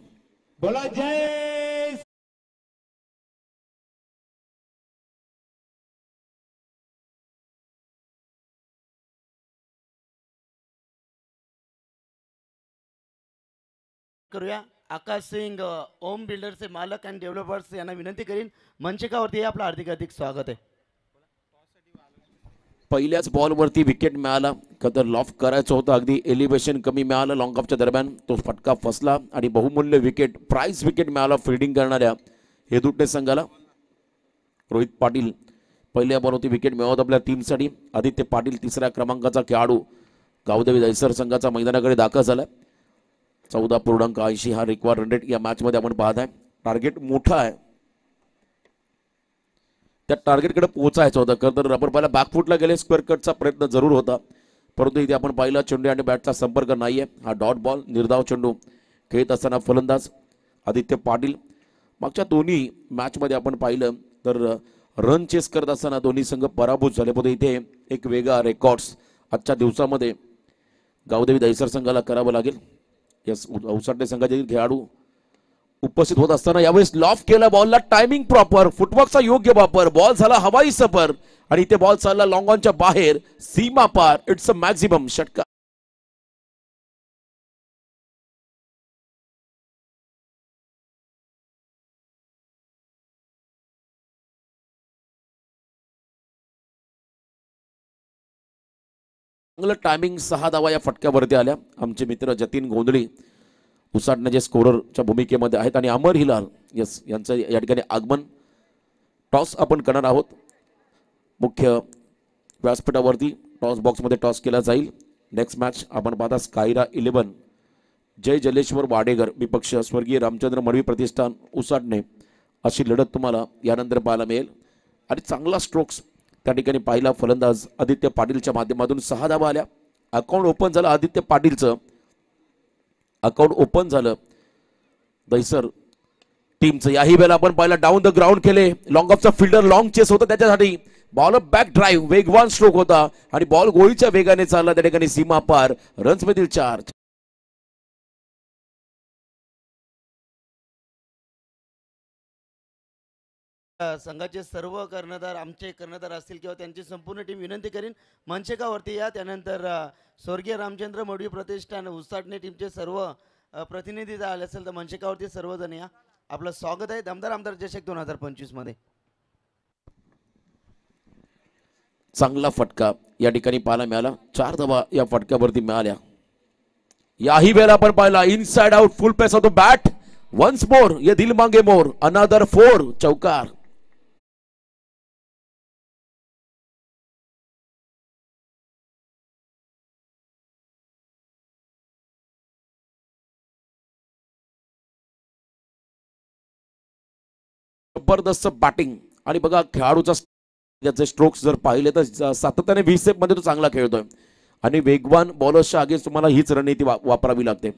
बोला जय. करूया. आकाश सिंग ओम बिल्डरचे मालक आणि डेव्हलपर्स यांना विनंती करीन मंचकावरती आपलं हार्दिक स्वागत आहे. पहिल्याच बॉलवरती विकेट मिळाला. खतर लॉफ करायचं होतं, अगदी एलिव्हेशन कमी मिळालं लॉंग ऑफच्या दरम्यान. तो फटका फसला आणि बहुमूल्य विकेट प्राइस विकेट मिळाला फिल्डिंग करणाऱ्या हेदुटणे संघाला. रोहित पाटील पहिल्या बॉलवरती विकेट मिळवत आपल्या टीमसाठी. आदित्य पाटील 3ऱ्या क्रमांकाचा खेळाडू गावदेवी दहिसर संघाचा मैदानाकडे दाखल झाला. 14.80 हा रिक्वायर्ड रन रेट या मॅचमध्ये आपण पाहत आहे. टार्गेट मोठा आहे, त्या टार्गेटकडे पोहोचायचं होतं. खरं तर आपण पाहिला बॅकफुटला गेले, स्क्वेअर कटचा प्रयत्न जरूर होता, परंतु इथे आपण पाहिला चेंडू आणि बॅटचा संपर्क नाहीये. हा डॉट बॉल निर्धाव चेंडू खेळत असताना फलंदाज आदित्य पाटील. मागच्या दोन्ही मॅचमध्ये आपण पाहिलं तर रन चेस करत असताना दोन्ही संघ पराभूत झाले. पण इथे एक वेगळा रेकॉर्ड्स आजच्या दिवसामध्ये गावदेवी दहिसर संघाला करावं लागेल. यस, उसाटणे संघाचे खेळाडू उपस्थित होत असताना यावेळेस लॉफ केला बॉलला. टायमिंग प्रॉपर, फुटवर्कचा योग्य वापर. बॉल झाला हवाई सफर आणि इथे बॉल चालला लॉंग ऑनच्या बाहेर, सीमा पार. इट्स अ मॅक्झिमम षटकार. चांगलं टायमिंग. 6 धावा या फटक्यावरती आल्या. आमचे मित्र जतीन गोंधळी उसाटण्याचे स्कोररच्या भूमिकेमध्ये आहेत आणि अमर हिलाल यस यांचं या ठिकाणी आगमन. टॉस आपण करणार आहोत. मुख्य व्यासपीठावरती टॉस बॉक्समध्ये टॉस केला जाईल. नेक्स्ट मॅच आपण पाहता स्कायरा 11 जय जलेश्वर वाडेकर विपक्ष स्वर्गीय रामचंद्र मडवी प्रतिष्ठान उसाटणे अशी लढत तुम्हाला यानंतर पाहायला मिळेल. आणि चांगला स्ट्रोक्स त्या ठिकाणी पाहिला फलंदाज आदित्य पाटीलच्या माध्यमातून. 6 धावा आल्या. अकाउंट ओपन झालं आदित्य पाटीलचं. अकाउंट ओपन झालं दहिसर टीमचं. याही वेळेला आपण पाहिलं डाऊन द ग्राउंड केले. लॉंग ऑफचा फिल्डर लॉंग चेस होता त्याच्यासाठी. बॉल बॅक ड्राईव्ह वेगवान स्ट्रोक होता आणि बॉल गोळीच्या वेगाने चालला त्या ठिकाणी सीमा पार. रन्स मधील 4. संघाचे सर्व कर्णधार आमचे कर्णधार असतील किंवा त्यांची संपूर्ण टीम विनंती करीन मंचकावरती या. त्यानंतर स्वर्गीय रामचंद्र मडवी प्रतिष्ठान उसाटणे टीमचे सर्व प्रतिनिधी जर आले असेल तर मंचकावरती सर्वजण या. आपलं स्वागत आहे दमदार आमदार चषक 2025 मध्ये. चांगला फटका या ठिकाणी पाहायला मिळाला. 4 धावा या फटक्यावरती मिळाल्या. याही वेळेला आपण पाहिला inside out full pace off the bat once more ये दिल मांगे मोर अनदर 4 चौकार. जबरदस्त बॅटिंग आणि बघा खेळाडूचा त्याचे स्ट्रोक्स जर पाहिले तर सातत्याने 20 मध्ये तो चांगला खेळतोय आणि वेगवान बॉलर्सच्या अगेन्स्ट तुम्हाला हीच रणनीती वापरावी लागते.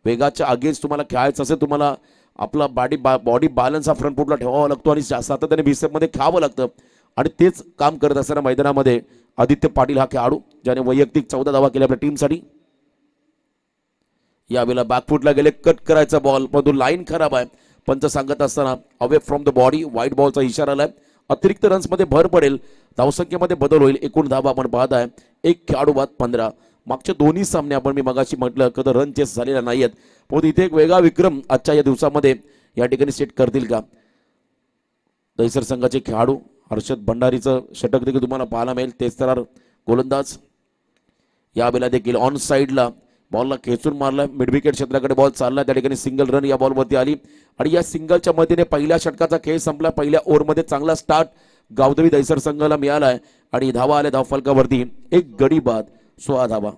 वेगाच्या अगेन्स्ट तुम्हाला खेळायचं असेल तुम्हाला आपला बॉडी बॅलन्स हा फ्रंट फुटला ठेवावा लागतो आणि सातत्याने 20 मध्ये खेळावं लागतं आणि तेच काम करत असताना मैदानामध्ये आदित्य पाटील हा खेळाडू ज्याने वैयक्तिक 14 धावा केल्या आपल्या टीमसाठी. यावेळेला बॅकफुटला गेले कट करायचा बॉल पण लाईन खराब आहे. पंच सांगत असताना away from the body white बॉलचा इशारा आलाय. अतिरिक्त रन्स मध्ये भर पडेल धावसंख्येमध्ये बदल होईल. एकूण धावा आपण पाहत आहे एक खेळाडू बाद 15. मागच्या दोन्ही सामने आपण मी मगाशी म्हटलं की रन चेस झालेला नाहीयेत पण इथे एक वेगळा विक्रम आजच्या या दिवसामध्ये या ठिकाणी सेट करतील का. दहिसर संघाचे खेळाडू हर्षद भंडारीचं षटक देखील तुम्हाला पाहायला मिळेल. तेच तर गोलंदाज यावेळेला देखील ऑन साईडला बॉलला खेचून मारला. मिड विकेट क्षेत्राकडे बॉल चालला त्या ठिकाणी सिंगल रन या बॉलवरती आली आणि या सिंगलच्या मदतीने पहिल्या षटकाचा खेळ संपला. पहिल्या ओव्हरमध्ये चांगला स्टार्ट गावदेवी दहिसर संघाला मिळाला आहे आणि धावा आल्या धावफलकावरती एक गडी बाद 16 धावा.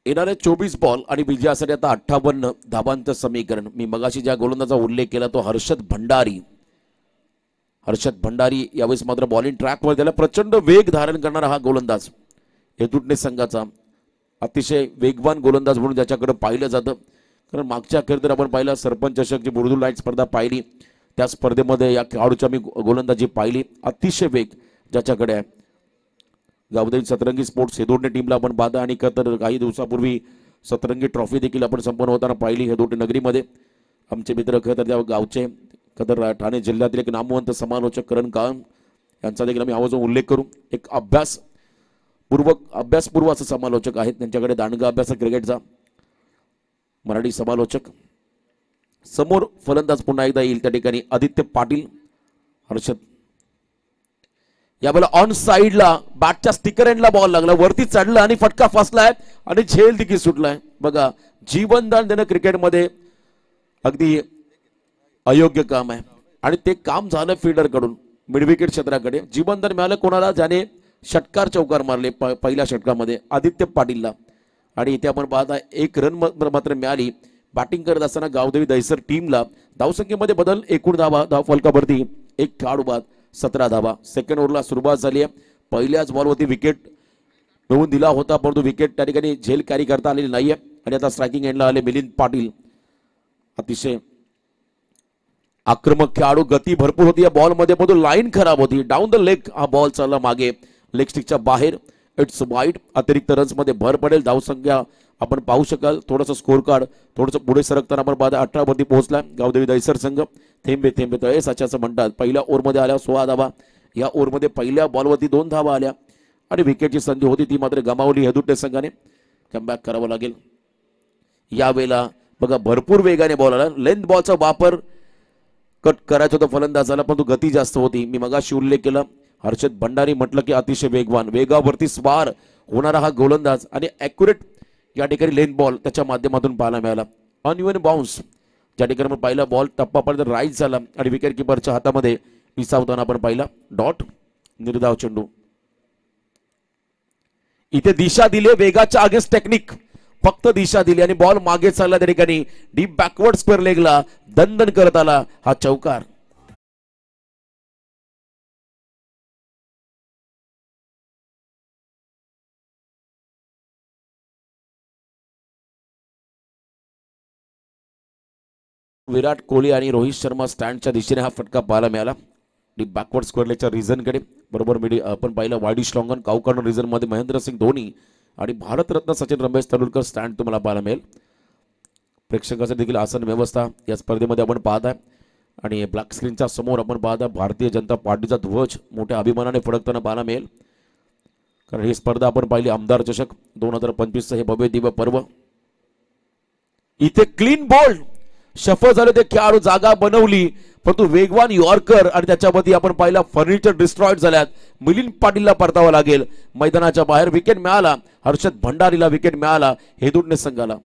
येणारे 24 बॉल आणि विजयासाठी आता 58 धावांचं समीकरण. मी मगाशी ज्या गोलंदाजाचा उल्लेख केला तो हर्षद भंडारी. हर्षद भंडारी यावेळेस मात्र बॉलिंग ट्रॅकवर त्याला प्रचंड वेग धारण करणारा हा गोलंदाज हेतुटणे संघाचा अतिशय वेगवान गोलंदाज म्हणून ज्याच्याकडे पाहिलं जातं. कारण मागच्या अखेर आपण पाहिलं सरपंच चषकची बुर्दुल लाईट स्पर्धा पाहिली त्या स्पर्धेमध्ये या खेळाडूच्या मी गोलंदाजी पाहिली. अतिशय वेग ज्याच्याकडे आहे. गावदेवी सतरंगी स्पोर्ट्स हेदोडणे टीमला आपण पाहता आणि काही दिवसापूर्वी सतरंगी ट्रॉफी देखील आपण संपन्न होताना पाहिली हेदोडणे नगरीमध्ये. आमचे मित्र खतर त्या गावचे खतर ठाणे जिल्ह्यातील एक नामवंत समालोचक करण काळम यांचा देखील आम्ही आवाजाने उल्लेख करू. एक अभ्यासपूर्व असं समालोचक आहेत. त्यांच्याकडे दांडगा अभ्यास क्रिकेटचा मराठी समालोचक. समोर फलंदाज पुन्हा एकदा येईल त्या ठिकाणी आदित्य पाटील. हर्षद यावेळेला ऑन साईडला बॅटच्या स्टिकर एंडला बॉल लागला वरती चढला आणि फटका फसलाय आणि झेल देखील सुटलाय. बघा जीवनदान देणं क्रिकेटमध्ये अगदी अयोग्य काम आहे आणि ते काम झालं फिल्डर कडून मिड विकेट क्षेत्राकडे. जीवनदान मिळालं कोणाला ज्याने षटकार चौकार मारले पहिल्या षटकामध्ये आदित्य पाटीलला आणि इथे आपण पाहता एक रन मात्र मिळाली. बॅटिंग करत असताना गावदेवी दहिसर टीमला धावसंख्येमध्ये बदल. एकूण धाव फलकावरती एक खेळाडू बाद 17 धावा. सेकंड ओव्हरला सुरुवात झाली आहे. पहिल्याच बॉलवरती विकेट मिळवून दिला होता परंतु विकेट त्या ठिकाणी झेल कॅरी करता आलेली नाहीये आणि आता स्ट्रायकिंग एंडला आले मिलिंद पाटील. अतिशय आक्रमक खेळाडू गती भरपूर होती या बॉलमध्ये परंतु लाईन खराब होती. डाऊन द लेग हा बॉल चालला मागे लेग स्टिकच्या बाहेर. It's wide. अतिरिक्त रन्स मध्ये भर पडेल. धावसंख्या आपण पाहू शकाल. थोडंसं स्कोर कार्ड थोडंसं पुढे सरकताना आपण पाहता 18 वरती पोहोचला गावदेवी दहिसर संघ. थेंबे थेंबे तळे साच्याचं म्हणतात. पहिल्या ओव्हरमध्ये आल्या 16 धावा. या ओव्हरमध्ये पहिल्या बॉलवरती 2 धावा आल्या आणि विकेटची संधी होती ती मात्र गमावली हेदुट्टे संघाने. कमबॅक करावं लागेल. यावेळेला बघा भरपूर वेगाने बॉल आला. लेंथ बॉलचा वापर कट करायचा होता फलंदाजाला पण तो गती जास्त होती. मी मगाशी उल्लेख केला हर्षद भंडारी म्हटलं की अतिशय वेगवान वेगावरती स्वार होणारा हा गोलंदाज आणि ॲक्युरेट या ठिकाणी लेंथ बॉल त्याच्या माध्यमातून पाहायला मिळाला. अनइव्हन बाउन्स ज्या ठिकाणी आपण पाहिला बॉल टप्पा पर्यंत राईज झाला आणि विकेट किपरच्या हातामध्ये विसावताना आपण पाहिला डॉट निर्धाव चेंडू. इथे दिशा दिली वेगाच्या अगेन्स्ट टेक्निक फक्त दिशा दिली आणि बॉल मागे चालला त्या ठिकाणी डीप बॅकवर्ड स्क्वेअर लेगला दणदण करत आला हा चौकार. विराट कोहली आणि रोहित शर्मा स्टँडच्या दिशेने हा फटका पाहायला मिळाला. बॅकवर्ड स्क्वेअर लेगच्या रिझनकडे. बरोबर आपण पाहिलं वायडी श्लॉंगन काऊ कॉर्नर रिझनमध्ये महेंद्रसिंग धोनी आणि भारतरत्न सचिन रमेश तेंडुलकर स्टँड तुम्हाला पाहायला मिळेल. प्रेक्षकांसाठी देखील आसन व्यवस्था या स्पर्धेमध्ये आपण पाहत आहे. आणि ब्लॅक स्क्रीनच्या समोर आपण पाहता भारतीय जनता पार्टीचा ध्वज मोठ्या अभिमानाने फडकताना पाहायला मिळेल. कारण ही स्पर्धा आपण पाहिली आमदार चषक 2025चं हे भव्य दिव्य पर्व. इथे क्लीन बॉल सफल झाले ते खेळाडू, जागा बनवली परंतु वेगवान यॉर्कर आणि त्याच्यामध्ये आपण पाहिला फर्निचर डिस्ट्रॉयड झाल्यात. मिलिंद पाटीलला परतावा लागेल. मैदानाच्या बाहेर विकेट मिळाला. हर्षद भंडारीला विकेट मिळाला हेदुडणे संघाला.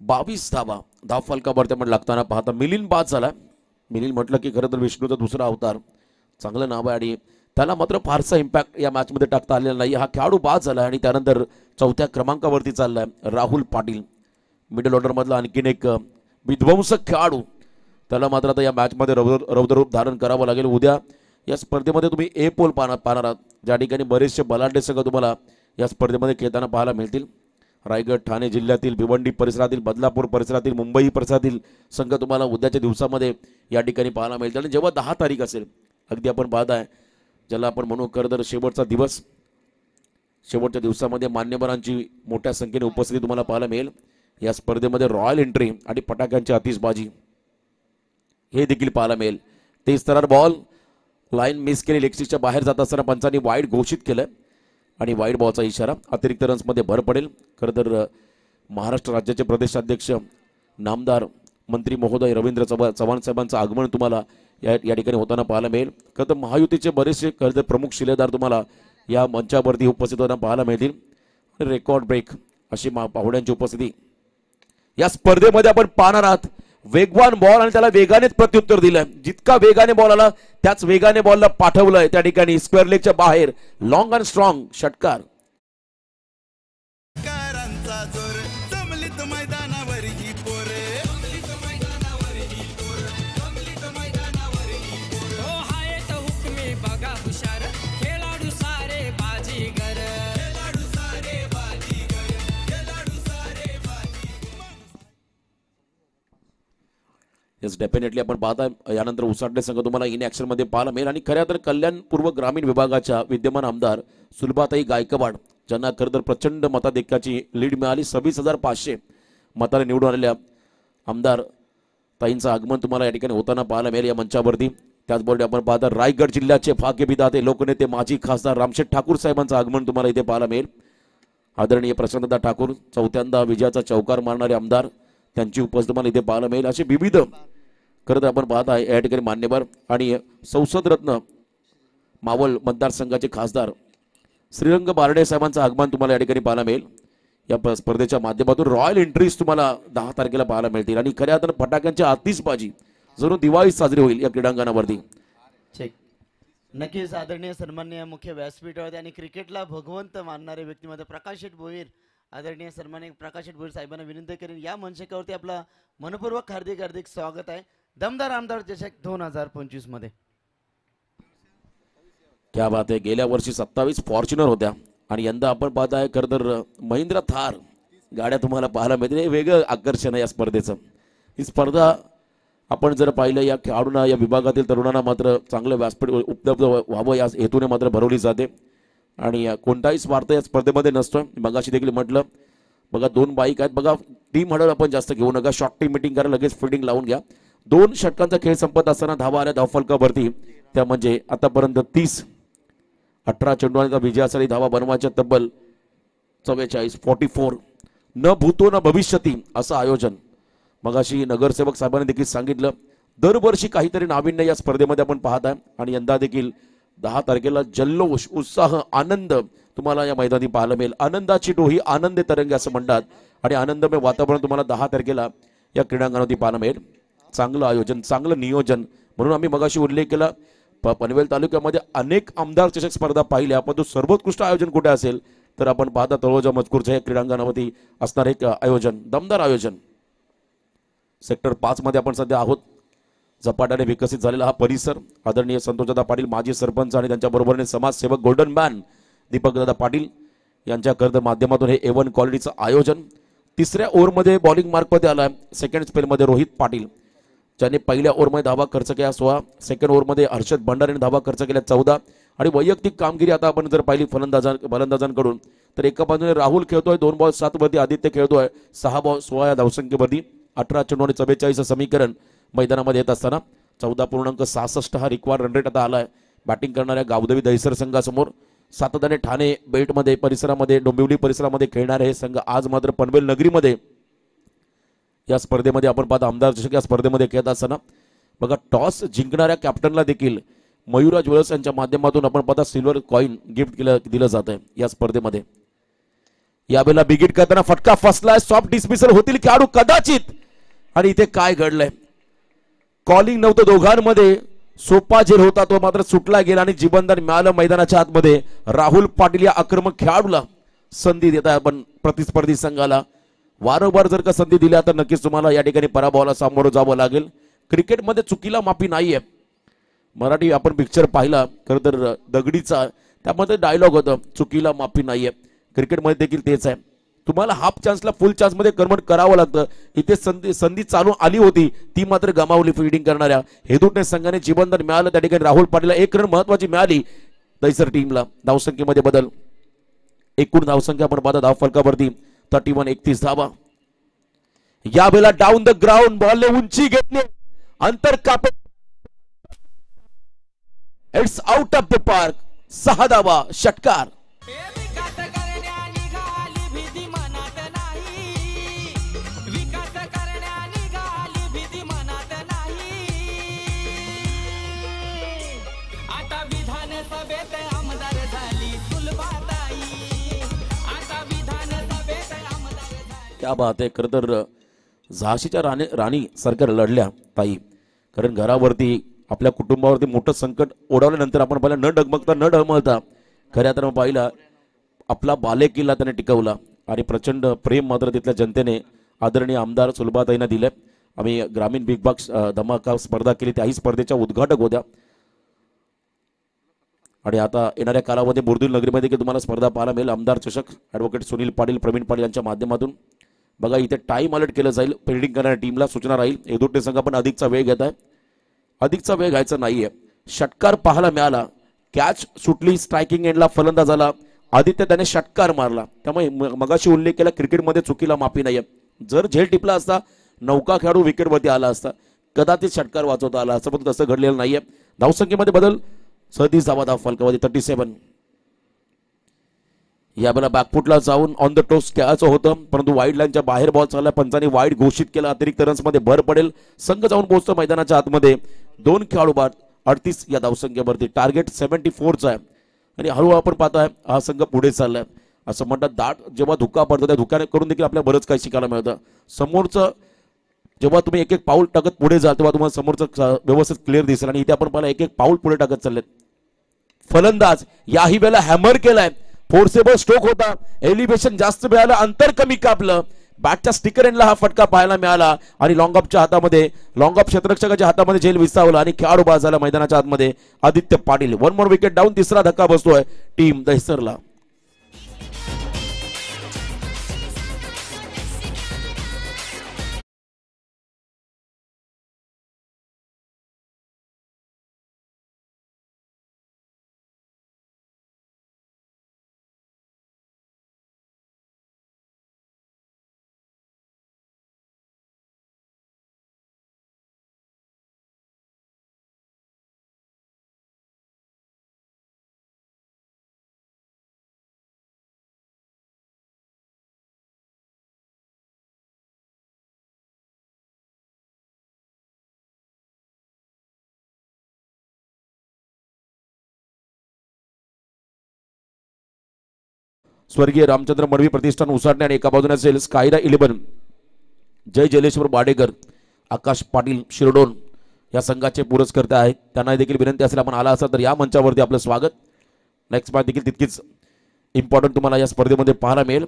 बावीस धाव फलकावरती आपण लागताना पाहता मिलिंद बाद झाला. मिलिंद म्हटलं की खरं तर विष्णूचा दुसरा अवतार, चांगलं नाव आहे आणि त्याला मात्र फारसा इम्पॅक्ट या मॅचमध्ये टाकता आलेला नाही. हा खेळाडू बाद झाला आणि त्यानंतर चौथ्या क्रमांकावरती चाललाय राहुल पाटील, मिडल ऑर्डरमधला आणखीन एक विध्वंसक खेळाडू. त्याला मात्र आता या मॅचमध्ये रौद्ररूप धारण करावं लागेल. उद्या या स्पर्धेमध्ये तुम्ही ए पोल पाहणार आहात, ज्या ठिकाणी बरेचसे बलाढ्य संघ तुम्हाला या स्पर्धेमध्ये खेळताना पाहायला मिळतील. रायगड, ठाणे जिल्ह्यातील, भिवंडी परिसरातील, बदलापूर परिसरातील, मुंबई परिसरातील संघ तुम्हाला उद्याच्या दिवसामध्ये या ठिकाणी पाहायला मिळतील. आणि जेव्हा 10 तारीख असेल, अगदी आपण पाहत आहे ज्याला आपण म्हणू खरं तर शेवटचा दिवस, शेवटच्या दिवसामध्ये मान्यवरांची मोठ्या संख्येने उपस्थिती तुम्हाला पाहायला मिळेल. या स्पर्धेमध्ये रॉयल एंट्री आणि फटाक्यांची आतिषबाजी हे देखील पाहायला मिळेल. तेज तरार बॉल लाईन मिस केली, लेगस्टिकच्या बाहेर जात असताना पंचांनी वाईड घोषित केलं आणि वाईड बॉलचा इशारा. अतिरिक्त रन्समध्ये भर पडेल. खरं तर महाराष्ट्र राज्याचे प्रदेशाध्यक्ष नामदार मंत्री महोदय रवींद्र चव्हाण साहेबांचं आगमन तुम्हाला या ठिकाणी होताना पाहायला मिळेल. खरं तर महायुतीचे बरेचसे खरं तर प्रमुख शिलेदार तुम्हाला या मंचावरती उपस्थित होताना पाहायला मिळतील. रेकॉर्ड ब्रेक अशी पाहुण्यांची उपस्थिती या स्पर्धेमध्ये आपण पाहणार आहात. वेगवान बॉल आणि त्याला वेगानेच प्रत्युत्तर दिलं. जितका वेगाने बॉल आला त्याच वेगाने बॉलला पाठवलंय त्या ठिकाणी स्क्वेअर लेगच्या बाहेर. लॉंग अँड स्ट्रॉंग षटकार. करांचा जोर जमलीत मैदानावर ही पोरे, हो हाय तो हुकमी बघा हुशार, खेळाडू सारे बाजीगर, खेळाडू सारे बाजीगर, खेळाडू सारे बाजीगर. येस, डेफिनेटली आपण पाहता यानंतर उसाटणे संघ तुम्हाला इन ॲक्शन मध्ये पाहायला मिळेल. आणि खऱ्या तर कल्याण पूर्व ग्रामीण विभागाच्या विद्यमान आमदार सुलभाताई गायकवाड, ज्यांना खरं तर प्रचंड मताधिक्याची लीड मिळाली, 26,500 मताने निवडून आलेल्या आमदार ताईंचं आगमन तुम्हाला या ठिकाणी होताना पाहायला मिळेल या मंचावरती. त्याचबरोबर आपण पाहता रायगड जिल्ह्याचे भाग्यविधाते लोकनेते माजी खासदार रामशेठ ठाकूर साहेबांचं आगमन तुम्हाला इथे पाहायला मिळेल. आदरणीय प्रशांतदा ठाकूर, चौथ्यांदा विजयाचा चौकार मारणारे आमदार, त्यांची उपस्थिती तुम्हाला इथे पाहायला मिळेल. असे विविध खरं तर आपण पाहत आहे या ठिकाणी मान्यवर आणि संसद रत्न मावळ मतदारसंघाचे खासदार श्रीरंग बारडे साहेबांचं आगमन तुम्हाला या ठिकाणी पाहायला मिळेल. या स्पर्धेच्या माध्यमातून रॉयल एंट्रीज तुम्हाला 10 तारखेला पाहायला मिळतील. आणि खऱ्या अर्थानं फटाक्यांची आतिषबाजी जणू दिवाळी साजरी होईल या क्रीडांगणावरती. नक्कीच आदरणीय सन्माननीय मुख्य व्यासपीठावर आणि क्रिकेटला भगवंत मानणारे व्यक्तिमत्व प्रकाश शेठ भोईर, आदरणीय सन्माननीय प्रकाश शेठ भोईर साहेबांना विनंती करेन या मंचकावरती आपला मनपूर्वक हार्दिक स्वागत आहे दमदार आमदार चषक 2025 मध्ये. क्या बात आहे. गेल्या वर्षी 27 फॉर्च्युनर होत्या आणि यंदा आपण पाहत आहे खरं तर महिंद्रा थार गाड्या तुम्हाला पाहायला मिळतील. हे वेगळं आकर्षण आहे या स्पर्धेचं. ही स्पर्धा आपण जर पाहिलं या खेळाडूंना, या विभागातील तरुणांना मात्र चांगलं व्यासपीठ उपलब्ध व्हावं या हेतूने मात्र भरवली जाते आणि कोणताही स्वार्थ या स्पर्धेमध्ये नसतो. मगाशी देखील म्हटलं बघा 2 बाईक आहेत बघा, टीम हडल आपण जास्त घेऊ नका, शॉर्ट टीम मिटिंग करा, लगेच फिल्डिंग लावून घ्या. 2 षटकांचा खेळ संपत असताना धावा आल्या धावफलकावरती. त्या म्हणजे आतापर्यंत 30, 18 चेंडूंचा विजयासाठी धावा बनवायच्या तब्बल 44, 44. न भूतो न भविष्यती असं आयोजन मगाशी नगरसेवक साहेबांनी देखील सांगितलं. दरवर्षी काहीतरी नाविन्य या स्पर्धेमध्ये आपण पाहत आहे आणि यंदा देखील 10 तारखेला जल्लोष, उत्साह, आनंद तुम्हाला या मैदानी पाहायला मिळेल. आनंदाची डोही आनंदे तरंगे असं म्हणतात आणि आनंदमय वातावरण तुम्हाला 10 तारखेला या क्रीडांगणावरती पाहायला मिळेल. चांगलं आयोजन, चांगलं नियोजन. म्हणून आम्ही मगाशी उल्लेख केला पनवेल तालुक्यामध्ये अनेक आमदार चषक स्पर्धा पाहिल्या, पण तो सर्वोत्कृष्ट आयोजन कुठे असेल तर आपण पाहता तळोजा मजकूरच्या या क्रीडांगणावरती असणार एक आयोजन, दमदार आयोजन. सेक्टर 5 मध्ये आपण सध्या आहोत. झपाट्याने विकसित झालेला हा परिसर आदरणीय संतोषदादा पाटील माजी सरपंच आणि त्यांच्या बरोबरीने समाजसेवक गोल्डन मॅन दीपकदादा पाटील यांच्या माध्यमातून हे A1 क्वालिटीचं आयोजन. तिसऱ्या ओव्हरमध्ये बॉलिंग मार्कमध्ये आला. सेकंड स्पेलमध्ये रोहित पाटील ज्याने पहिल्या ओव्हरमध्ये धावा खर्च केल्या 16, सेकंड ओव्हरमध्ये हर्षद भंडारेने धावा खर्च केल्या 14. आणि वैयक्तिक कामगिरी आता आपण जर पाहिली फलंदाजांकडून तर एका बाजूने राहुल खेळतोय 2 बॉल 7 वरती, आदित्य खेळतोय 6 बॉल 16 या धावसंख्येवरती. 18 चेंडू आणि 44 समीकरण मैदानामध्ये येत असताना 14.66 हा रिक्वायर्ड रन रेट आता आलाय बॅटिंग करणाऱ्या गावदेवी दहिसर संघासमोर. सातत्याने ठाणे बेटमध्ये परिसरामध्ये डोंबिवली परिसरामध्ये खेळणारे हे संघ आज मात्र पनवेल नगरीमध्ये या स्पर्धेमध्ये आपण पाहता आमदार चषक या स्पर्धेमध्ये खेळत असताना बघा टॉस जिंकणाऱ्या कॅप्टनला देखील मयुरा ज्वेलर्स यांच्या माध्यमातून आपण पाहता सिल्वर कॉइन गिफ्ट दिलं जात आहे या स्पर्धेमध्ये. यावेळेला बिगिट करताना फटका फसलाय, सॉफ्ट डिस्मिसल होतील खेळाडू कदाचित. आणि इथे काय घडलंय, कॉलिंग नव्हतं दोघांमध्ये, सोपा झेल होता तो मात्र सुटला गेला आणि जीवनदान मिळालं मैदानाच्या आतमध्ये. राहुल पाटील या आक्रमक खेळाडूला संधी देत आहे आपण प्रतिस्पर्धी संघाला. वारंवार जर का संधी दिल्या तर नक्कीच तुम्हाला या ठिकाणी पराभवाला सामोरं जावं लागेल. क्रिकेटमध्ये चुकीला माफी नाहीये. मराठी आपण पिक्चर पाहिला खरं तर दगडीचा, त्यामध्ये डायलॉग होतं चुकीला माफी नाहीये. क्रिकेटमध्ये देखील तेच आहे. तुम्हाला हाफ चान्सला फुल चान्स मध्ये कन्वर्ट करावं लागतं. इथे संधी चालू आली होती ती मात्र गमावली फिल्डिंग करणाऱ्या हेदुटणे संघाने जीवनदान मिळालं. त्या ठिकाणी राहुल पाटीलला 1 रन महत्वाची मिळाली दहिसर टीमला. धावसंख्येमध्ये बदल, एकूण धावसंख्या आपण पाहता धाव फलकावरती 31-31 धावा. यावेळेला डाऊन द ग्राउंड बॉलने उंची घेतली, अंतर कापत, it's out of the park. 6 धावा, षटकार. विकास करण्या निघाली भीती मनात नाही, विकास करण्या निघाली भीती मनात नाही. आता विधानसभेत आमदार झाली सुलभाताई, आता विधानसभेत आमदार झाली. क्या बात आहे. खरं तर झाशीच्या राणी सारख्या लढल्या ताई. कारण घरावरती आपल्या कुटुंबावरती मोठं संकट ओढवल्यानंतर आपण पाहिलं न डगमगता न ढळमळता खऱ्या तर पाहिला आपला बालेकिल्ला त्याने टिकवला आणि प्रचंड प्रेम मात्र तिथल्या जनतेने आदरणीय आमदार सुलभाताईंना दिले. आम्ही ग्रामीण बिग बॉक्स धमाका स्पर्धा केली, त्याही स्पर्धेच्या उद्घाटक होत्या. आणि आता येणाऱ्या कालामध्ये बोर्दुल नगरीमध्ये देखील तुम्हाला स्पर्धा पाहायला मिळेल. आमदार चषक ॲडव्होकेट सुनील पाटील प्रवीण पाटील यांच्या माध्यमातून. बघा इथे टाइम अलर्ट केलं जाईल फिल्डिंग करणाऱ्या टीमला सूचना राहील. हेदुटणे संघ पण अधिकचा वेळ घेत आहे, अधिकचा वेळ घ्यायचा नाहीये. षटकार पाहायला मिळाला, कॅच सुटली स्ट्रायकिंग एंडला फलंदाजाला, आदित्य त्याने षटकार मारला. त्यामुळे मगाशी उल्लेख केला क्रिकेटमध्ये चुकीला माफी नाहीये. जर झेल टिपला असता नौका खेळाडू विकेटवरती आला असता, कदाचित षटकार वाचवता आला असं, पण तसं घडलेलं नाहीये. धावसंख्येमध्ये बदल, 37 धावा धाव फलकावरती 37. यावेळेला बॅकफुटला जाऊन ऑन द टोस खेळायचं होतं परंतु वाईड लाईनच्या बाहेर बॉल चालला. पंचांनी वाईड घोषित केला. अतिरिक्त रन्समध्ये भर पडेल. संघ जाऊन पोहोचतो मैदानाच्या आतमध्ये. 2 खेळाडू बाद 38 या धावसंख्येवरती. टार्गेट 74चा आहे आणि हळूहळू आपण पाहताय हा संघ पुढे चाललाय. असं म्हणतात दाट जेव्हा धुका पडतो त्या धुक्याने करून देखील आपल्याला बरंच काही शिकायला मिळतं. समोरचं जेव्हा तुम्ही एक एक पाऊल टाकत पुढे जाल तेव्हा तुम्हाला समोरचं व्यवस्थित क्लिअर दिसेल. आणि इथे आपण पाहिलं एक एक पाऊल पुढे टाकत चाललेत. फलंदाज याही वेळेला हॅमर केलाय. फोर्सेबल स्ट्रोक होता, एलिव्हेशन जास्त मिळालं, अंतर कमी कापलं. बॅटच्या स्टिकर एंडला हा फटका पाहायला मिळाला आणि लॉंग ऑफच्या हातामध्ये, लॉंग ऑफ क्षेत्ररक्षकाच्या हातामध्ये झेल विसावला आणि खेळाडू बाद झाला मैदानाच्या आतमध्ये Aditya Patil. 1 more wicket down. तिसरा धक्का बसतोय टीम दहिसरला. स्वर्गीय रामचंद्र मडवी प्रतिष्ठान उसाटणे आणि एका बाजूने असेल स्कायरा 11 जय जलेश्वर बाडेकर, आकाश पाटील शिरडोन या संघाचे पुरस्कर्ते आहेत. त्यांना देखील विनंती असेल आपण आला असाल तर या मंचावरती आपलं स्वागत. नेक्स्ट मॅच देखील तितकीच इम्पॉर्टंट तुम्हाला या स्पर्धेमध्ये पाहायला मिळेल.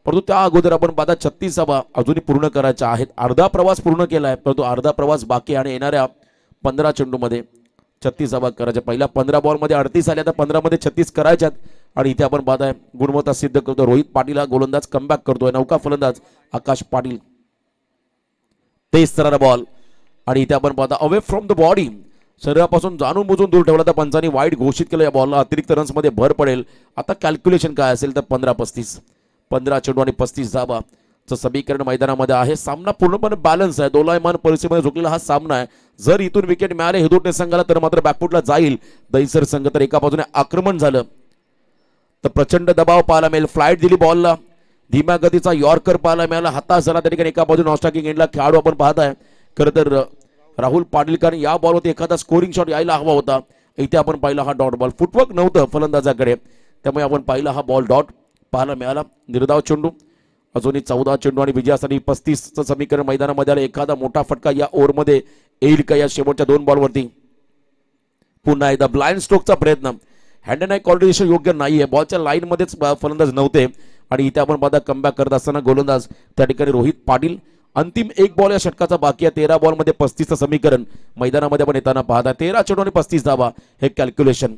परंतु त्या अगोदर आपण पाहता 36 सभा अजूनही पूर्ण करायच्या आहेत. अर्धा प्रवास पूर्ण केला आहे, परंतु अर्धा प्रवास बाकी आणि येणाऱ्या 15 चेंडूमध्ये 36 सभा करायच्या. पहिल्या 15 बॉलमध्ये 38 आल्या, तर 15 मध्ये 36 करायच्यात. आणि इथे आपण पाहताय गुणवत्ता सिद्ध करतो रोहित पाटील हा गोलंदाज कमबॅक करतोय. नौका फलंदाज आकाश पाटील. तेज तरारा बॉल आणि इथे आपण पाहता अवे फ्रॉम द बॉडी, शरीरापासून जाणून बुजून दूर ठेवला तर पंचांनी वाईट घोषित केलं. या बॉलला अतिरिक्त रन्स मध्ये भर पडेल. आता कॅल्क्युलेशन काय असेल तर 15-35, 15 चेंडू आणि 35 धावा चं समीकरण मैदानामध्ये आहे. सामना पूर्णपणे बॅलन्स आहे. दोलायमान परिस्थितीमध्ये झुकलेला हा सामना आहे. जर इथून विकेट मिळाले हेदोटणे संघाला तर मात्र बॅकफुटला जाईल दहिसर संघ. तर एका बाजूने आक्रमण झालं तर प्रचंड दबाव पाहायला मिळेल. फ्लाईट दिली बॉलला, धीम्या गतीचा यॉर्कर पाहायला मिळाला. हातास झाला त्या ठिकाणी एका बाजूने ऑस्ट्रेलियन एंडला खेळाडू आपण पाहताय. खरं तर राहुल पाटीलकर या बॉलवरती एखादा स्कोरिंग शॉट यायला हवा होता. इथे आपण पाहिला हा डॉट बॉल. फुटवर्क नव्हतं फलंदाजाकडे, त्यामुळे आपण पाहिला हा बॉल डॉट पाहायला मिळाला. निर्धाव चेंडू अजूनही 14 चेंडू आणि विजयासाठी 35चं समीकरण मैदानामध्ये आलं. एखादा मोठा फटका या ओव्हरमध्ये येईल का या शेवटच्या 2 बॉलवरती. पुन्हा एकदा ब्लाइंड स्ट्रोकचा प्रयत्न. हँड अँड आय कोऑर्डिनेशन योग्य नाहीये. बॉलच्या लाईन मध्येच फलंदाज नव्हते आणि इथे आपण पाहता कमबॅक करत असताना गोलंदाज त्या ठिकाणी रोहित पाटील. अंतिम 1 बॉल या षटकाचा बाकी आहे. 13 बॉलमध्ये 35चं समीकरण मैदानामध्ये आपण येताना पाहता. 13 चेंडू आणि 35 धावा हे कॅल्क्युलेशन.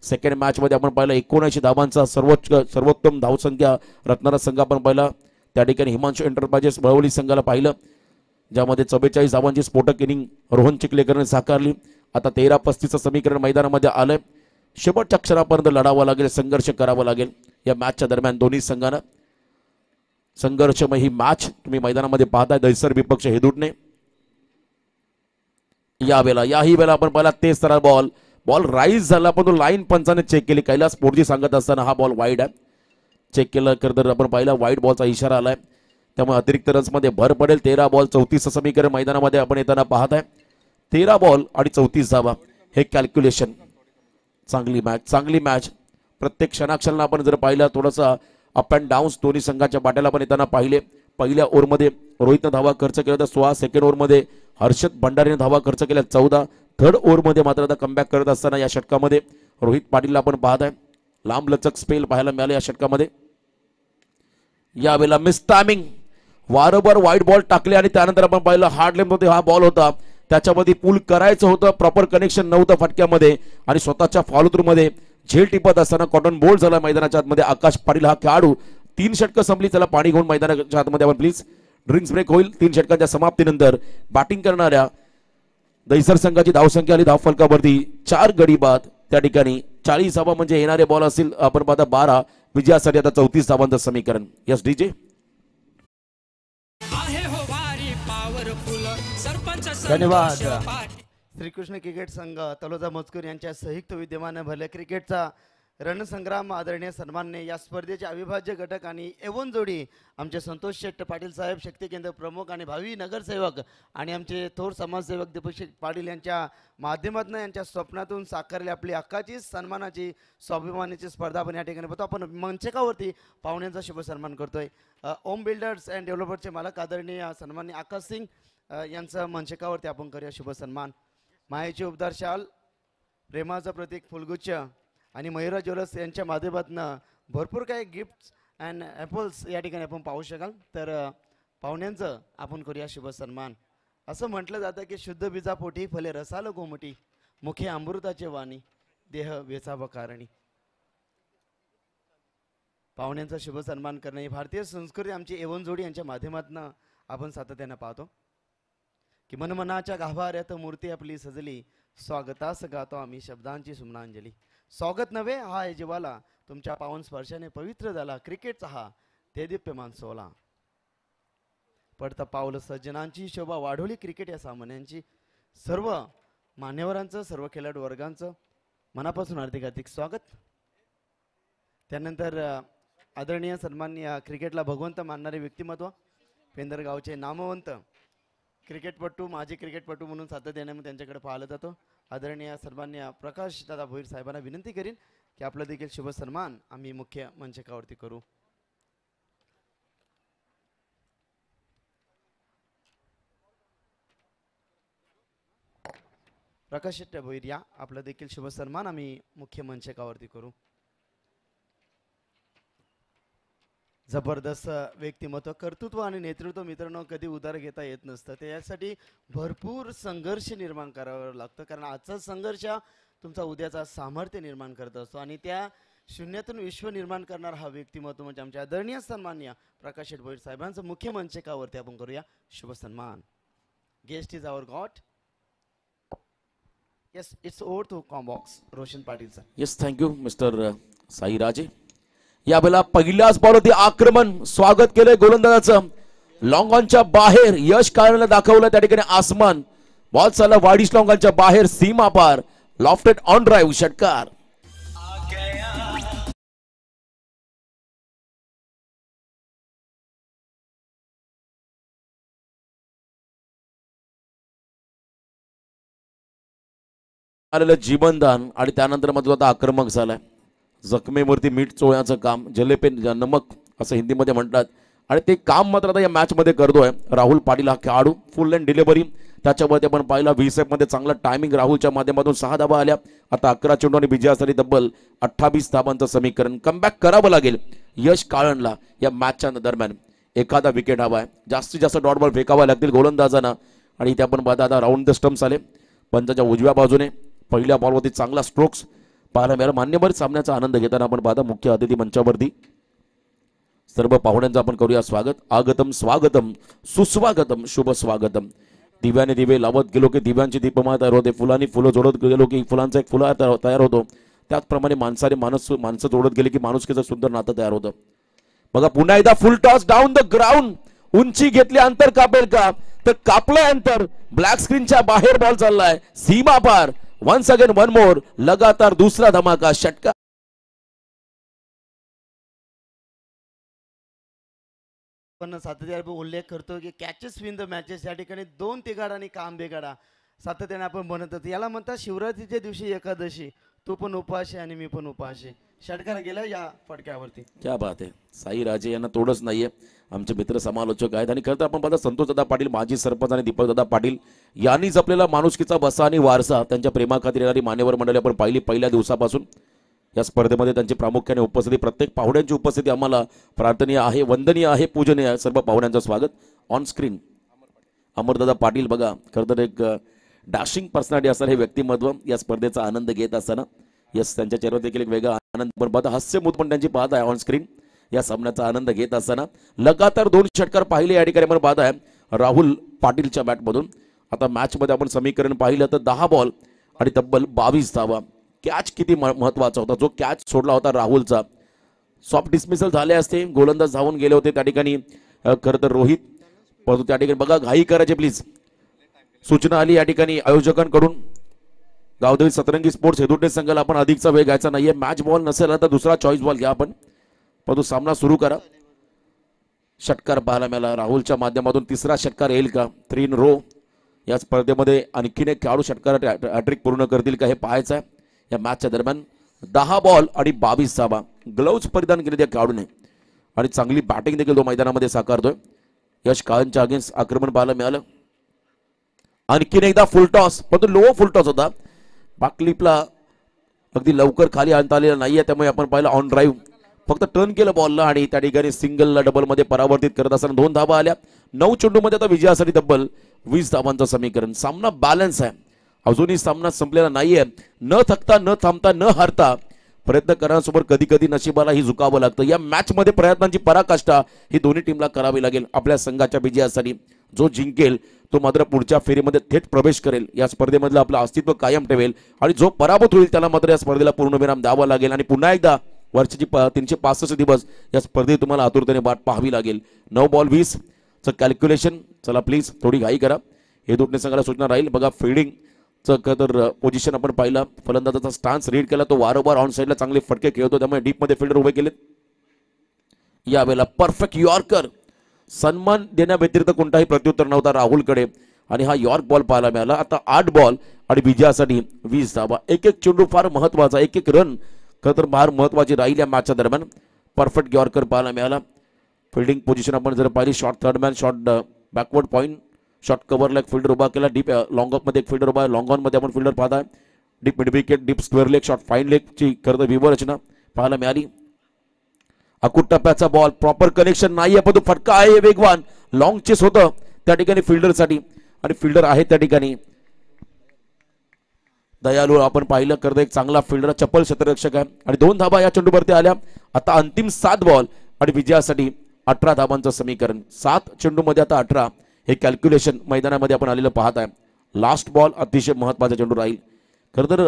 सेकंड मॅच मध्ये आपण पाहिला 79 धावांचा सर्वोत्तम धावसंख्या रत्नारा संघ आपण पाहिला. त्या ठिकाणी हिमांशू एंटरप्राइजेस बळवली संघाला पाहिलं, ज्यामध्ये 44 धावांची स्फोटक इनिंग रोहन चिखलेकरने साकारली. आता 13-35चं समीकरण मैदानामध्ये आलंय. शेवटच्या क्षणापर्यंत लढावं लागेल, संघर्ष करावा लागेल या मॅचच्या दरम्यान दोन्ही संघांना. संघर्षमय ही मॅच तुम्ही मैदानामध्ये पाहताय. दहिसर विपक्ष हेदुटणे. याही वेळेला आपण पाहिला तेज तरार बॉल राईज झाला, पण तो लाईन पंचाने चेक केली. कैलास पोर्जी सांगत असताना हा बॉल वाईड आहे. चेक केलं तर आपण पाहिला वाईड बॉलचा इशारा आलाय, त्यामुळे अतिरिक्त रन्स मध्ये भर पडेल. 13 बॉल 34 समीकरण मैदानामध्ये आपण येताना पाहताय. 13 बॉल आणि 34 धावा हे कॅल्क्युलेशन. चांगली मॅच. प्रत्येक क्षणाक्षणाला आपण जर पाहिलं थोडंसं अप अँड डाऊन्स दोन्ही संघाच्या बाट्याला पण येताना पाहिले. पहिल्या ओव्हरमध्ये रोहितनं धावा खर्च केला तर 16. सेकंड ओव्हरमध्ये हर्षद भंडारीने धावा खर्च केल्या 14. थर्ड ओव्हरमध्ये मात्र आता कमबॅक करत असताना या षटकामध्ये रोहित पाटीलला आपण पाहत आहे. लांब लचक स्पेल पाहायला मिळाले या षटकामध्ये. यावेळेला मिस टायमिंग, वारंवार वाईट बॉल टाकले आणि त्यानंतर आपण पाहिलं हार्ड लेंथ मध्ये हा बॉल होता, त्याच्यामध्ये पूल करायचं होतं, प्रॉपर कनेक्शन नव्हतं फटक्यामध्ये आणि स्वतःच्या फॉलो थ्रू मध्ये झेल टिपत असताना कॉटन बोल्ड झाला मैदानाच्या आतमध्ये. आकाश पाटील हा खेळाडू 3 षटकं संपली. त्याला पाणी घेऊन मैदानाच्या आतमध्ये आपण प्लीज. ड्रिंक्स ब्रेक होईल 3 षटकांच्या समाप्तीनंतर. बॅटिंग करणाऱ्या दहिसर संघाची धावसंख्या आली धाव फलकावरती 4 गडी बाद. त्या ठिकाणी 40 धावा म्हणजे येणारे बॉल असतील आपण पाहता 12. विजयासाठी आता 34 धावांचं समीकरण. Yes DJ. आहे हो वारी पॉवरफुल सरपंच धन्यवाद. संतोष पाटील. श्रीकृष्ण क्रिकेट संघ तलोजा मजकूर यांच्या संयुक्त विद्यमाने भरल्या क्रिकेटचा रणसंग्राम आदरणीय सन्मानने या स्पर्धेचे अविभाज्य घटक आणि एवन जोडी आमचे संतोष शेट्ट पाटील साहेब, शक्ती केंद्र प्रमुख आणि भावी नगरसेवक आणि आमचे थोर समाजसेवक दीपक पाटील यांच्या माध्यमातून यांच्या स्वप्नातून साकारली आपली हक्काची सन्मानाची स्वाभिमानाची स्पर्धा आपण या ठिकाणी बघतो. आपण मंचकावरती पाहुण्यांचा शुभ सन्मान करतोय. ओम बिल्डर्स अँड डेव्हलपर्सचे मालक आदरणीय सन्माननीय आकाश सिंग यांचा मंचकावरती आपण करूया शुभ सन्मान. मायेचे उपदार शाल, प्रेमाचं प्रतीक फुलगुच्छ आणि मयुरा ज्वेलर्स यांच्या माध्यमातून भरपूर काही गिफ्ट्स अँड ॲपल्स या ठिकाणी आपण पाहू शकाल. तर पाहुण्यांचं आपण करूया शुभ सन्मान. असं म्हटलं जातं की शुद्ध बीजापोटी फले रसाल गोमटी, मुखे अमृताचे वाणी, देह वेचाव कारणी. पाहुण्यांचा शुभ सन्मान करणं ही भारतीय संस्कृती आमची एवन जोडी यांच्या माध्यमातून आपण सातत्यानं पाहतो की मनमनाच्या गाभाऱ्यात मूर्ती आपली सजली, स्वागतास गातो आम्ही शब्दांची सुमनांजली. स्वागत नव्हे हा हे जीवाला, तुमच्या पावन स्पर्शाने पवित्र झाला क्रिकेटचा हा ते दिप्यमान सोला. पडता पावलं सज्जनांची शोभा वाढवली क्रिकेट या सामन्यांची. सर्व मान्यवरांचं, सर्व खेळाडू वर्गांचं मनापासून हार्दिक स्वागत. त्यानंतर आदरणीय सन्माननीय क्रिकेटला भगवंत मानणारे व्यक्तिमत्व, पेंदरगावचे नामवंत क्रिकेटपटू, माजी क्रिकेटपटू म्हणून सातत्याने त्यांच्याकडे पाहिलं जातो. आदरणीय सन्माननीय प्रकाश दादा भोईर साहेबांना विनंती करीन की आपलं देखील शुभ सन्मान आम्ही मुख्य मंचकावरती करू. प्रकाश भोईर या, आपलं देखील शुभ सन्मान आम्ही मुख्य मंचकावरती करू. जबरदस्त व्यक्तिमत्व, कर्तृत्व आणि नेतृत्व मित्रांनो कधी उधार घेता येत नसतं. त्यासाठी भरपूर संघर्ष निर्माण करावं लागतं, कारण आजचा संघर्ष तुमचा उद्याचा सामर्थ्य निर्माण करत असतो. आणि त्या शून्यातून विश्व निर्माण करणार हा व्यक्तिमत्व म्हणजे आमच्या आदरणीय सन्माननीय प्रकाश शेठ भोईर साहेबांचं मुख्य मंचकावरती आपण करूया शुभ सन्मान. Guest is our god. Yes, it's over to combox Roshan Patil sir. Yes, thank you mister Sai Raje. यावेळेला पहिल्याच बॉलवरती आक्रमण स्वागत केलंय गोलंदाजाचं. लॉंग ऑनच्या बाहेर यश काळाला दाखवलं, त्या ठिकाणी आसमान. बॉल चालला वाडीश लॉंग ऑनच्या बाहेर, सीमा पार, लॉफ्टेड ऑन ड्राईव्ह, षटकार. आलेलं जीवनदान आणि त्यानंतर मात्र आता आक्रमक झालाय. जखमेवरती मीठ चोळण्याचं काम, जलेपे नमक असं हिंदीमध्ये म्हणतात, आणि ते काम मात्र आता या मॅच मध्ये करतोय राहुल पाटील हा खेळाडू. फुल लेन डिलिव्हरी, त्याच्यावरती आपण पाहिला व्हीसेफ मध्ये चांगला टायमिंग राहुलच्या माध्यमातून 6 धावा आल्या. आता 11 चेंडू आणि विजयासाठी तब्बल 28 धावांचं समीकरण. कमबॅक करावं लागेल यश काळणला या मॅचच्या दरम्यान. एखादा विकेट हवा आहे, जास्तीत जास्त डॉट बॉल फेकावा लागतील गोलंदाजांना. आणि इथे आपण पाहता आता राऊंड द स्टम्प्स आले पंचाच्या उजव्या बाजूने. पहिल्या बॉलवरती चांगला स्ट्रोक्स पाहायला मिळाला. मान्यवर सामन्याचा आनंद घेताना आपण पाहता मुख्य अतिथी मंचावरती. सर्व पाहुण्यांचं आपण करूया स्वागत. आगतम स्वागतम सुस्वागतम शुभ स्वागतम. दिव्याने दिवे लावत गेलो की दिव्यांची दीपमाळ तयार होते, फुलांनी फुलं जोडत गेलो की फुलांचा एक फुला तयार होतो. त्याचप्रमाणे माणसाने माणसं जोडत गेली की माणुसकीचं सुंदर नातं तयार होतं. बघा पुन्हा एकदा फुल टॉस डाऊन द ग्राउंड. उंची घेतली, अंतर कापेल का, तर कापलंय अंतर. ब्लॅक स्क्रीनच्या बाहेर बॉल चाललाय, सीमा पार. वन्स अगेन वन मोर, लगातार दुसरा धमाका, षटकार. पण सातत्याने उल्लेख करतो की कॅचेस विन द मॅचेस. या ठिकाणी 2 तिघाड आणि काम बेगाडा सातत्याने आपण म्हणत होतो. याला म्हणतात शिवरात्रीच्या दिवशी एकादशी, तू पण उपाशी आणि मी पण उपाशी. षटकार गेला या फटक्यावरती. क्या बात आहे. साई राजे यांना तोडच नाहीये. आमचे मित्र समालोचक आहेत. आणि खरं तर आपण पाहता संतोषदादा पाटील माजी सरपंच आणि दीपकदादा पाटील यांनी जपलेला माणुसकीचा बसा आणि वारसा, त्यांच्या प्रेमाखातीर येणारी मान्यवर मंडळी आपण पाहिली पहिल्या दिवसापासून. या स्पर्धेमध्ये त्यांची प्रामुख्याने उपस्थिती, प्रत्येक पाहुण्यांची उपस्थिती आम्हाला प्रार्थनीय आहे, वंदनीय आहे, पूजनीय आहे. सर्व पाहुण्यांचं स्वागत. ऑन स्क्रीन अमरदादा पाटील बघा, खरं तर एक डॅशिंग पर्सनॅलिटी असणारे हे व्यक्तिमत्व या स्पर्धेचा आनंद घेत असताना. यस, त्यांच्या चेहऱ्यावर देखील एक वेगळा आनंद पण पाहता, हास्यमुद पण त्यांची पाहत आहे ऑन स्क्रीन. या सामन्याचा आनंद घेत असताना लगातार 2 षटकार पाहिले या ठिकाणी आपण पाहत आहे राहुल पाटीलच्या बॅटमधून. आता मॅच मध्ये आपण समीकरण पाहिलं तर 10 बॉल आणि तब्बल 22 धावा. कॅच किती महत्वाचा होता, जो कॅच सोडला होता राहुलचा. सॉफ्ट डिसमिसल झाले असते, गोलंदाज धावून गेले होते त्या ठिकाणी खरं तर रोहित, परंतु त्या ठिकाणी बघा घाई करायचे प्लीज. सूचना आली या ठिकाणी आयोजकांकडून. गावदेवी सतरंगी स्पोर्ट्स हेदुटे संघाला आपण अधिकचा वेळ घ्यायचा नाहीये. मॅच बॉल नसेल तर दुसरा चॉईस बॉल घ्या आपण, परंतु सामना सुरू करा. षटकार पाहायला मिळाला राहुलच्या माध्यमातून. तिसरा षटकार येईल का 3 in row या स्पर्धेमध्ये? आणखीन एक खेळाडू षटकार हॅट्रिक पूर्ण करतील का हे पाहायचं आहे या मॅचच्या दरम्यान. 10 बॉल आणि 22 धावा. ग्लोव्ज परिधान केले त्या खेळाडूने आणि चांगली बॅटिंग देखील तो मैदानामध्ये साकारतोय. यश काळनच्या अगेन्स्ट आक्रमण पाहायला मिळालं. आणखीन एकदा फुल टॉस, परंतु लो फुल टॉस होता. बाकलिपला अगदी लवकर खाली आणता आलेला नाहीये, त्यामुळे आपण पाहिलं ऑन ड्राईव्ह फक्त टर्न केलं बॉलला आणि त्या ठिकाणी सिंगलला डबलमध्ये परावर्तित करत असताना 2 धावा आल्या. 9 चेंडूमध्ये आता विजयासाठी तब्बल 20 धावांचं समीकरण. सामना बॅलन्स आहे, अजूनही सामना संपलेला नाहीये. न थकता, न थांबता, न हारता प्रयत्न करण्यासोबत कधी कधी नशिबाला ही झुकावं लागतं. या मॅच मध्ये प्रयत्नांची पराकाष्ठा ही दोन्ही टीमला करावी लागेल आपल्या संघाच्या विजयासाठी. जो जिंकेल तो मात्र पुढच्या फेरीमध्ये थेट प्रवेश करेल, या स्पर्धेमधलं आपलं अस्तित्व कायम ठेवेल. आणि जो पराभूत होईल त्याला मात्र या स्पर्धेला पूर्णविराम द्यावा लागेल. आणि पुन्हा एकदा वर्षाची 365 दिवस या स्पर्धेत तुम्हाला आतुरतेने वाट पाहावी लागेल. 9 बॉल 20 चं कॅल्क्युलेशन. चला प्लीज थोडी घाई करा. हे दोन्ही संघाला सूचना राहील. बघा फिल्डिंग तर पोझिशन आपण पाहिला, फलंदाजाचा स्टान्स रीड केला, तो वारंवार ऑन साईडला चांगले फटके खेळतो, त्यामुळे डीप मध्ये फिल्डर उभे केलेत. यावेळेला परफेक्ट यॉर्कर. सन्मान देण्याव्यतिरिक्त कोणताही प्रत्युत्तर नव्हता राहुलकडे आणि हा यॉर्क बॉल पाहायला मिळाला. आता 8 बॉल आणि विजयासाठी 20 धावा. एक चेंडू फार महत्वाचा, एक रन खरं तर फार महत्वाची राहील या मॅचच्या दरम्यान. परफेक्ट यॉर्कर पाहायला मिळाला. फिल्डिंग पोझिशन आपण जर पाहिली, short third man, short backward point, short कव्हरला एक फिल्डर उभा केला, डीप लॉंग ऑफ मध्ये एक फिल्डर उभा आहे, लॉंग ऑन मध्ये आपण फिल्डर पाहताय, deep mid wicket, deep square leg, short fine लेगची खरं तर व्यूव्हर रचना पाहायला मिळाली. अकुट टप्प्याचा बॉल, प्रॉपर कनेक्शन नाहीये, पण तो फटका आहे वेगवान, लॉंग चेस होतं त्या ठिकाणी फिल्डरसाठी आणि फिल्डर आहे त्या ठिकाणी दयालू. आपण पाहिलं करत एक चांगला फिल्डर, चप्पल क्षेत्ररक्षक आहे आणि 2 धाबा या चेंडूवरती आल्या. आता अंतिम 7 बॉल आणि विजयासाठी 18 धाबांचं समीकरण. 7 चेंडूमध्ये आता 18 हे कॅल्क्युलेशन मैदानामध्ये आपण आलेलं पाहत आहे. लास्ट बॉल अतिशय महत्वाचा चेंडू राहील. खरं तर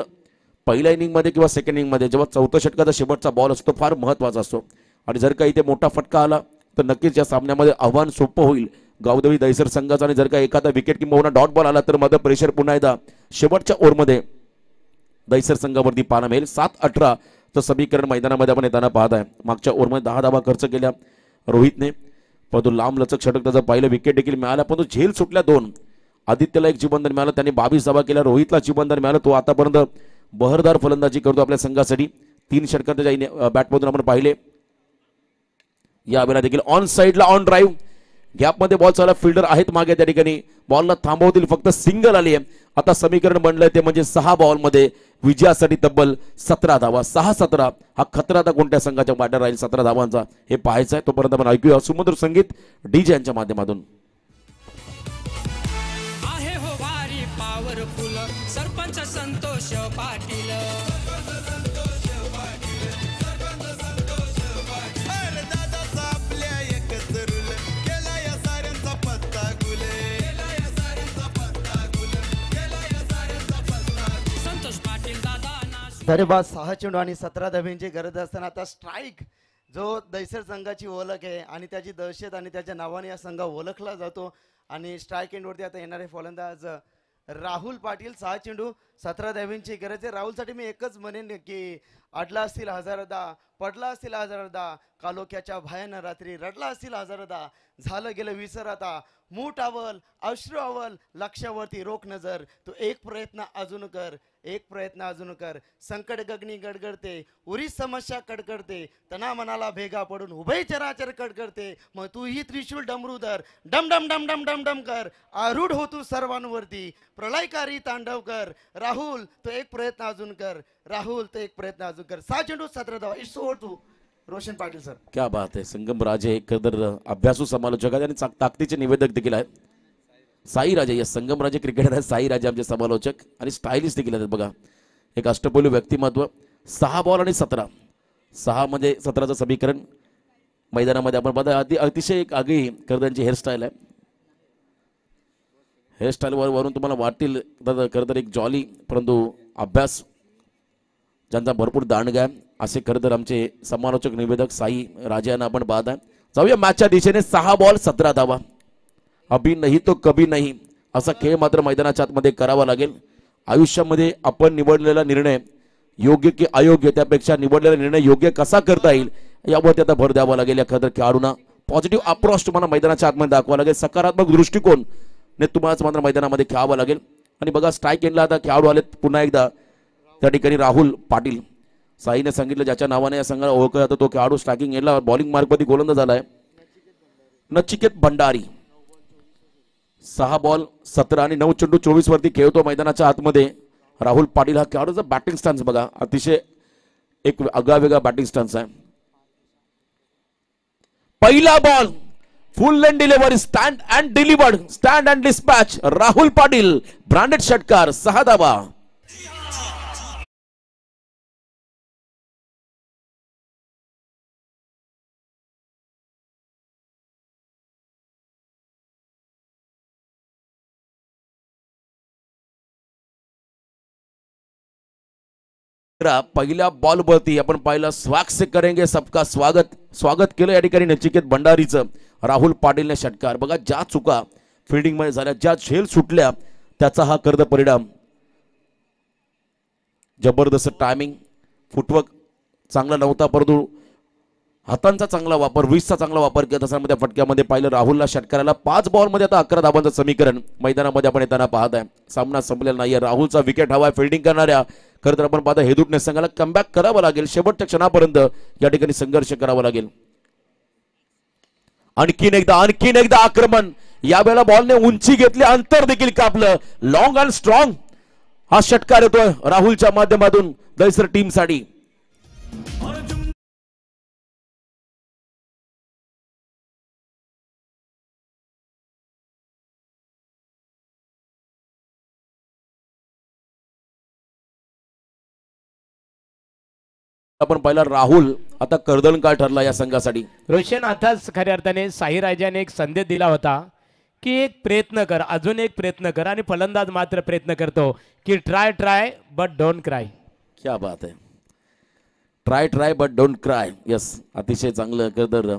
पहिल्या इनिंगमध्ये किंवा सेकंड इनिंगमध्ये जेव्हा 4थ्या षटकाचा शेवटचा बॉल असतो फार महत्वाचा असतो आणि जर का इथे मोठा फटका आला तर नक्कीच या सामन्यामध्ये आव्हान सोपं होईल गावदेवी दहिसर संघाचा. आणि जर का एखादा विकेट किंवा डॉट बॉल आला तर माझं प्रेशर पुन्हा एकदा शेवटच्या ओव्हरमध्ये दहिसर संघावरती पाहायला मिळेल. 7-18 चं समीकरण मैदानामध्ये आपण येताना पाहत आहे. मागच्या ओव्हरमध्ये 10 धाबा खर्च केल्या रोहितने, परंतु लांब लचक षटक त्याचं पहिलं विकेट देखील मिळाला, परंतु झेल सुटल्या 2. आदित्यला एक जीवनदान मिळालं, त्याने 22 धाबा केल्या. रोहितला जीवनदान मिळालं, तो आतापर्यंत बहरदार फलंदाजी करतो आपल्या संघासाठी. 3 षटकात त्याच्या बॅटमधून आपण पाहिले. या वेळेला देखील ऑन साईडला ऑन ड्राईव्ह गॅपमध्ये बॉल चालला, फिल्डर आहेत मागे त्या ठिकाणी, बॉलला थांबवतील, फक्त सिंगल आली आहे. आता समीकरण बनलंय ते म्हणजे 6 बॉलमध्ये विजयासाठी तब्बल 17 धावा. 6-17 हा खतरा आता कोणत्या संघाच्या वाट्यात राहील 17 धावांचा हे पाहायचं आहे. तोपर्यंत आपण ऐकूया सुमधुर संगीत डीजे यांच्या माध्यमातून. आहे हो वारी पॉवरफुल सरपंच संतोष पाटील. अरे दादाचा आपल्या एकच रूल केला या साऱ्यांचा पत्ता गुले. संतोष पाटील दादा नाश. तरी बाद 6 चेंडू आणि 17 धाब्यांची गरज असताना आता स्ट्राईक जो दहिसर संघाची ओळख आहे आणि त्याची दहशत आणि त्याच्या नावाने या संघ ओळखला जातो. आणि स्ट्राईक एंडवरती आता येणारे फलंदाज राहुल पाटील. 6 चेंडू 17 धाब्यांची गरज आहे. राहुलसाठी मी एकच म्हणेन की अडला असतील हजारदा, पडला असतील हजारदा, कालोख्याच्या भयानं रात्री रडला असतील हजारदा, झालं गेलं विसर आता, मूठ अवल अश्रू अवल, लक्षावरती रोख नजर, तू एक प्रयत्न अजून कर, एक प्रयत्न अजून कर. संकट गगनी गडगडते, उरी समस्या कडकडते, तना मनाला भेगा पडून उभय चराचर कडकडते, मग तूही त्रिशूल डमरूधर, डम डम डम डम डम डम कर, आरूढ हो तू सर्वांवरती, प्रलयकारी तांडव कर. राहुल तो एक प्रयत्न अजून कर, राहुल तो एक प्रयत्न अजून कर. 6 चेंडू 17 धावा. It's over to Roshan Patil sir. क्या बात आहे. संगम राजे एकंदर अभ्यासू समालोचक आहेत आणि ताकदीचे निवेदक देखील आहेत. साई राजे या संगम राजे क्रिकेटर आहेत. साई राजे आमचे समालोचक आणि स्टायलिस्ट देखील आहेत. बघा एक अष्टपैलू व्यक्तिमत्व. 6 बॉल आणि 17, 6 मध्ये 17चं समीकरण मैदानामध्ये आपण बघा. अतिशय एक आगळी करदांची हेअरस्टाईल आहे. हेअरस्टाईल वरून तुम्हाला वाटतील खरं तर एक जॉली, परंतु अभ्यास ज्यांचा भरपूर दांडगा आहे असे खरं तर आमचे समालोचक निवेदक साई राजे यांना आपण पाहत आहे. जाऊया मॅचच्या दिशेने. 6 बॉल 17 धावा. अभी नाही तो कभी नाही असा खेळ मात्र मैदानाच्या आतमध्ये करावा लागेल. आयुष्यामध्ये आपण निवडलेला निर्णय योग्य की अयोग्य, त्यापेक्षा निवडलेला निर्णय योग्य कसा करता येईल यावरती आता भर द्यावा लागेल. या खरं तर खेळाडूंना पॉझिटिव्ह अप्रोच तुम्हाला मैदानाच्या आतमध्ये दाखवा लागेल. सकारात्मक दृष्टिकोन ने तुम्हाला मात्र मैदानामध्ये खेळावं लागेल. आणि बघा स्ट्राईक एंडला आता खेळाडू आलेत पुन्हा एकदा त्या ठिकाणी. राहुल पाटील, साईने सांगितलं ज्याच्या नावाने या संघाला ओळखला जातो तो खेळाडू स्ट्रायकिंग एंडला बॉलिंग मार्गमध्ये गोलंदाज झालाय नचिकेत भंडारी. 6 बॉल 17 आणि 9 चेंडू 24 वरती खेळतो मैदानाच्या आतमध्ये राहुल पाटील. हा खेळाडूचा बॅटिंग स्टान्स बघा, अतिशय एक आगळावेगळा बॅटिंग स्टान्स आहे. पहिला ball full lane delivery, stand and delivered, stand and dispatch. Rahul Patil branded षटकार, 6 धावा. पहिल्या बॉलवरती आपण पाहिलं स्वॅग से करेंगे सबका स्वागत. स्वागत केलं या ठिकाणी नचिकेत भंडारीचं. राहुल पाटीलने षटकार. बघा ज्या चुका फिल्डिंग मध्ये झाल्या, ज्या झेल सुटल्या, त्याचा हा कर्द परिणाम. जबरदस्त टायमिंग, फुटवर्क चांगला नव्हता, परंतु हातांचा चांगला वापर, 20चा चांगला वापर केला तसा मध्ये फटक्यामध्ये पाहिलं राहुलला षटकाराला. 5 बॉलमध्ये आता 11 धावांचं समीकरण मैदानामध्ये आपण येताना पाहत आहे. सामना संपलेला नाहीये. राहुलचा विकेट हवा फिल्डिंग करणाऱ्या. खरं तर आपण पाहता हेदूटने संघाला कमबॅक करावं लागेल. शेवटच्या क्षणापर्यंत या ठिकाणी संघर्ष करावा लागेल. आणखीन एकदा आक्रमण. यावेळेला बॉलने उंची घेतली, अंतर देखील कापलं. लॉंग अँड स्ट्रॉंग हा षटकार येतोय राहुलच्या माध्यमातून दहिसर टीम साठी. आपण पाहिला राहुल आता कर्दळकाळ ठरला या संघासाठी. रोशन आताच खऱ्या अर्थाने साई राजाने एक संदेश दिला होता की एक प्रयत्न कर, अजून एक प्रयत्न कर, आणि फलंदाज मात्र प्रयत्न करतो की ट्राय बट डोंट क्राय. क्या बात आहे. Try but don't cry. Yes, अतिशय चांगलं कर्दर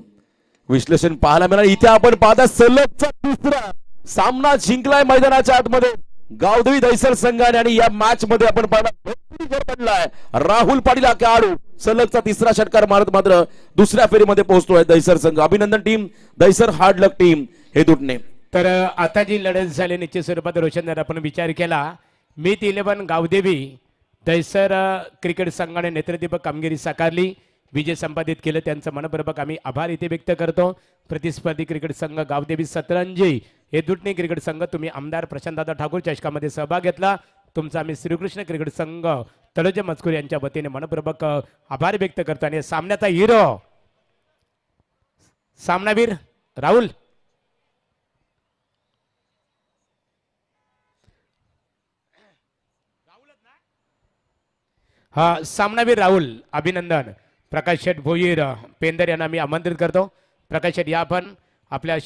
विश्लेषण पाहायला मिळालं. इथे आपण पाहता सलगचा तिसरा सामना जिंकलाय मैदानाच्या आतमध्ये गावदेवी दहिसर संघाने, आणि या मॅच मध्ये आपण पाहिला राहुल पाटील हा खेळाडू सलगचा तिसरा षटकार मारत मात्र दुसऱ्या फेरीमध्ये पोहोचतोय दहिसर संघ. अभिनंदन टीम दहिसर, हार्ड लक टीम हे तुटणे. तर आता जी लढत झाली निश्चित स्वरूपात रोशन जर आपण विचार केला, मीत 11 गावदेवी दहिसर क्रिकेट संघाने नेतृत्वपूर्ण कामगिरी साकारली, विजय संपादित केलं, त्यांचं मनपूर्वक आम्ही आभार इथे व्यक्त करतो. प्रतिस्पर्धी क्रिकेट संघ गावदेवी सतरंजी हे दुटणे क्रिकेट संघ, तुम्ही आमदार प्रशांतदादा ठाकूर चषकामध्ये सहभाग घेतला, तुमचा आम्ही श्रीकृष्ण क्रिकेट संघ तलोजा मजकूर यांच्या वतीने मनपूर्वक आभार व्यक्त करतो. आणि सामन्याचा हिरो सामनावीर राहुल. हा सामनावीर राहुल, अभिनंदन. प्रकाश शेठ भोईर पेंदर यांना मी आमंत्रित करतो. प्रकाश शेठ या आपण आपल्या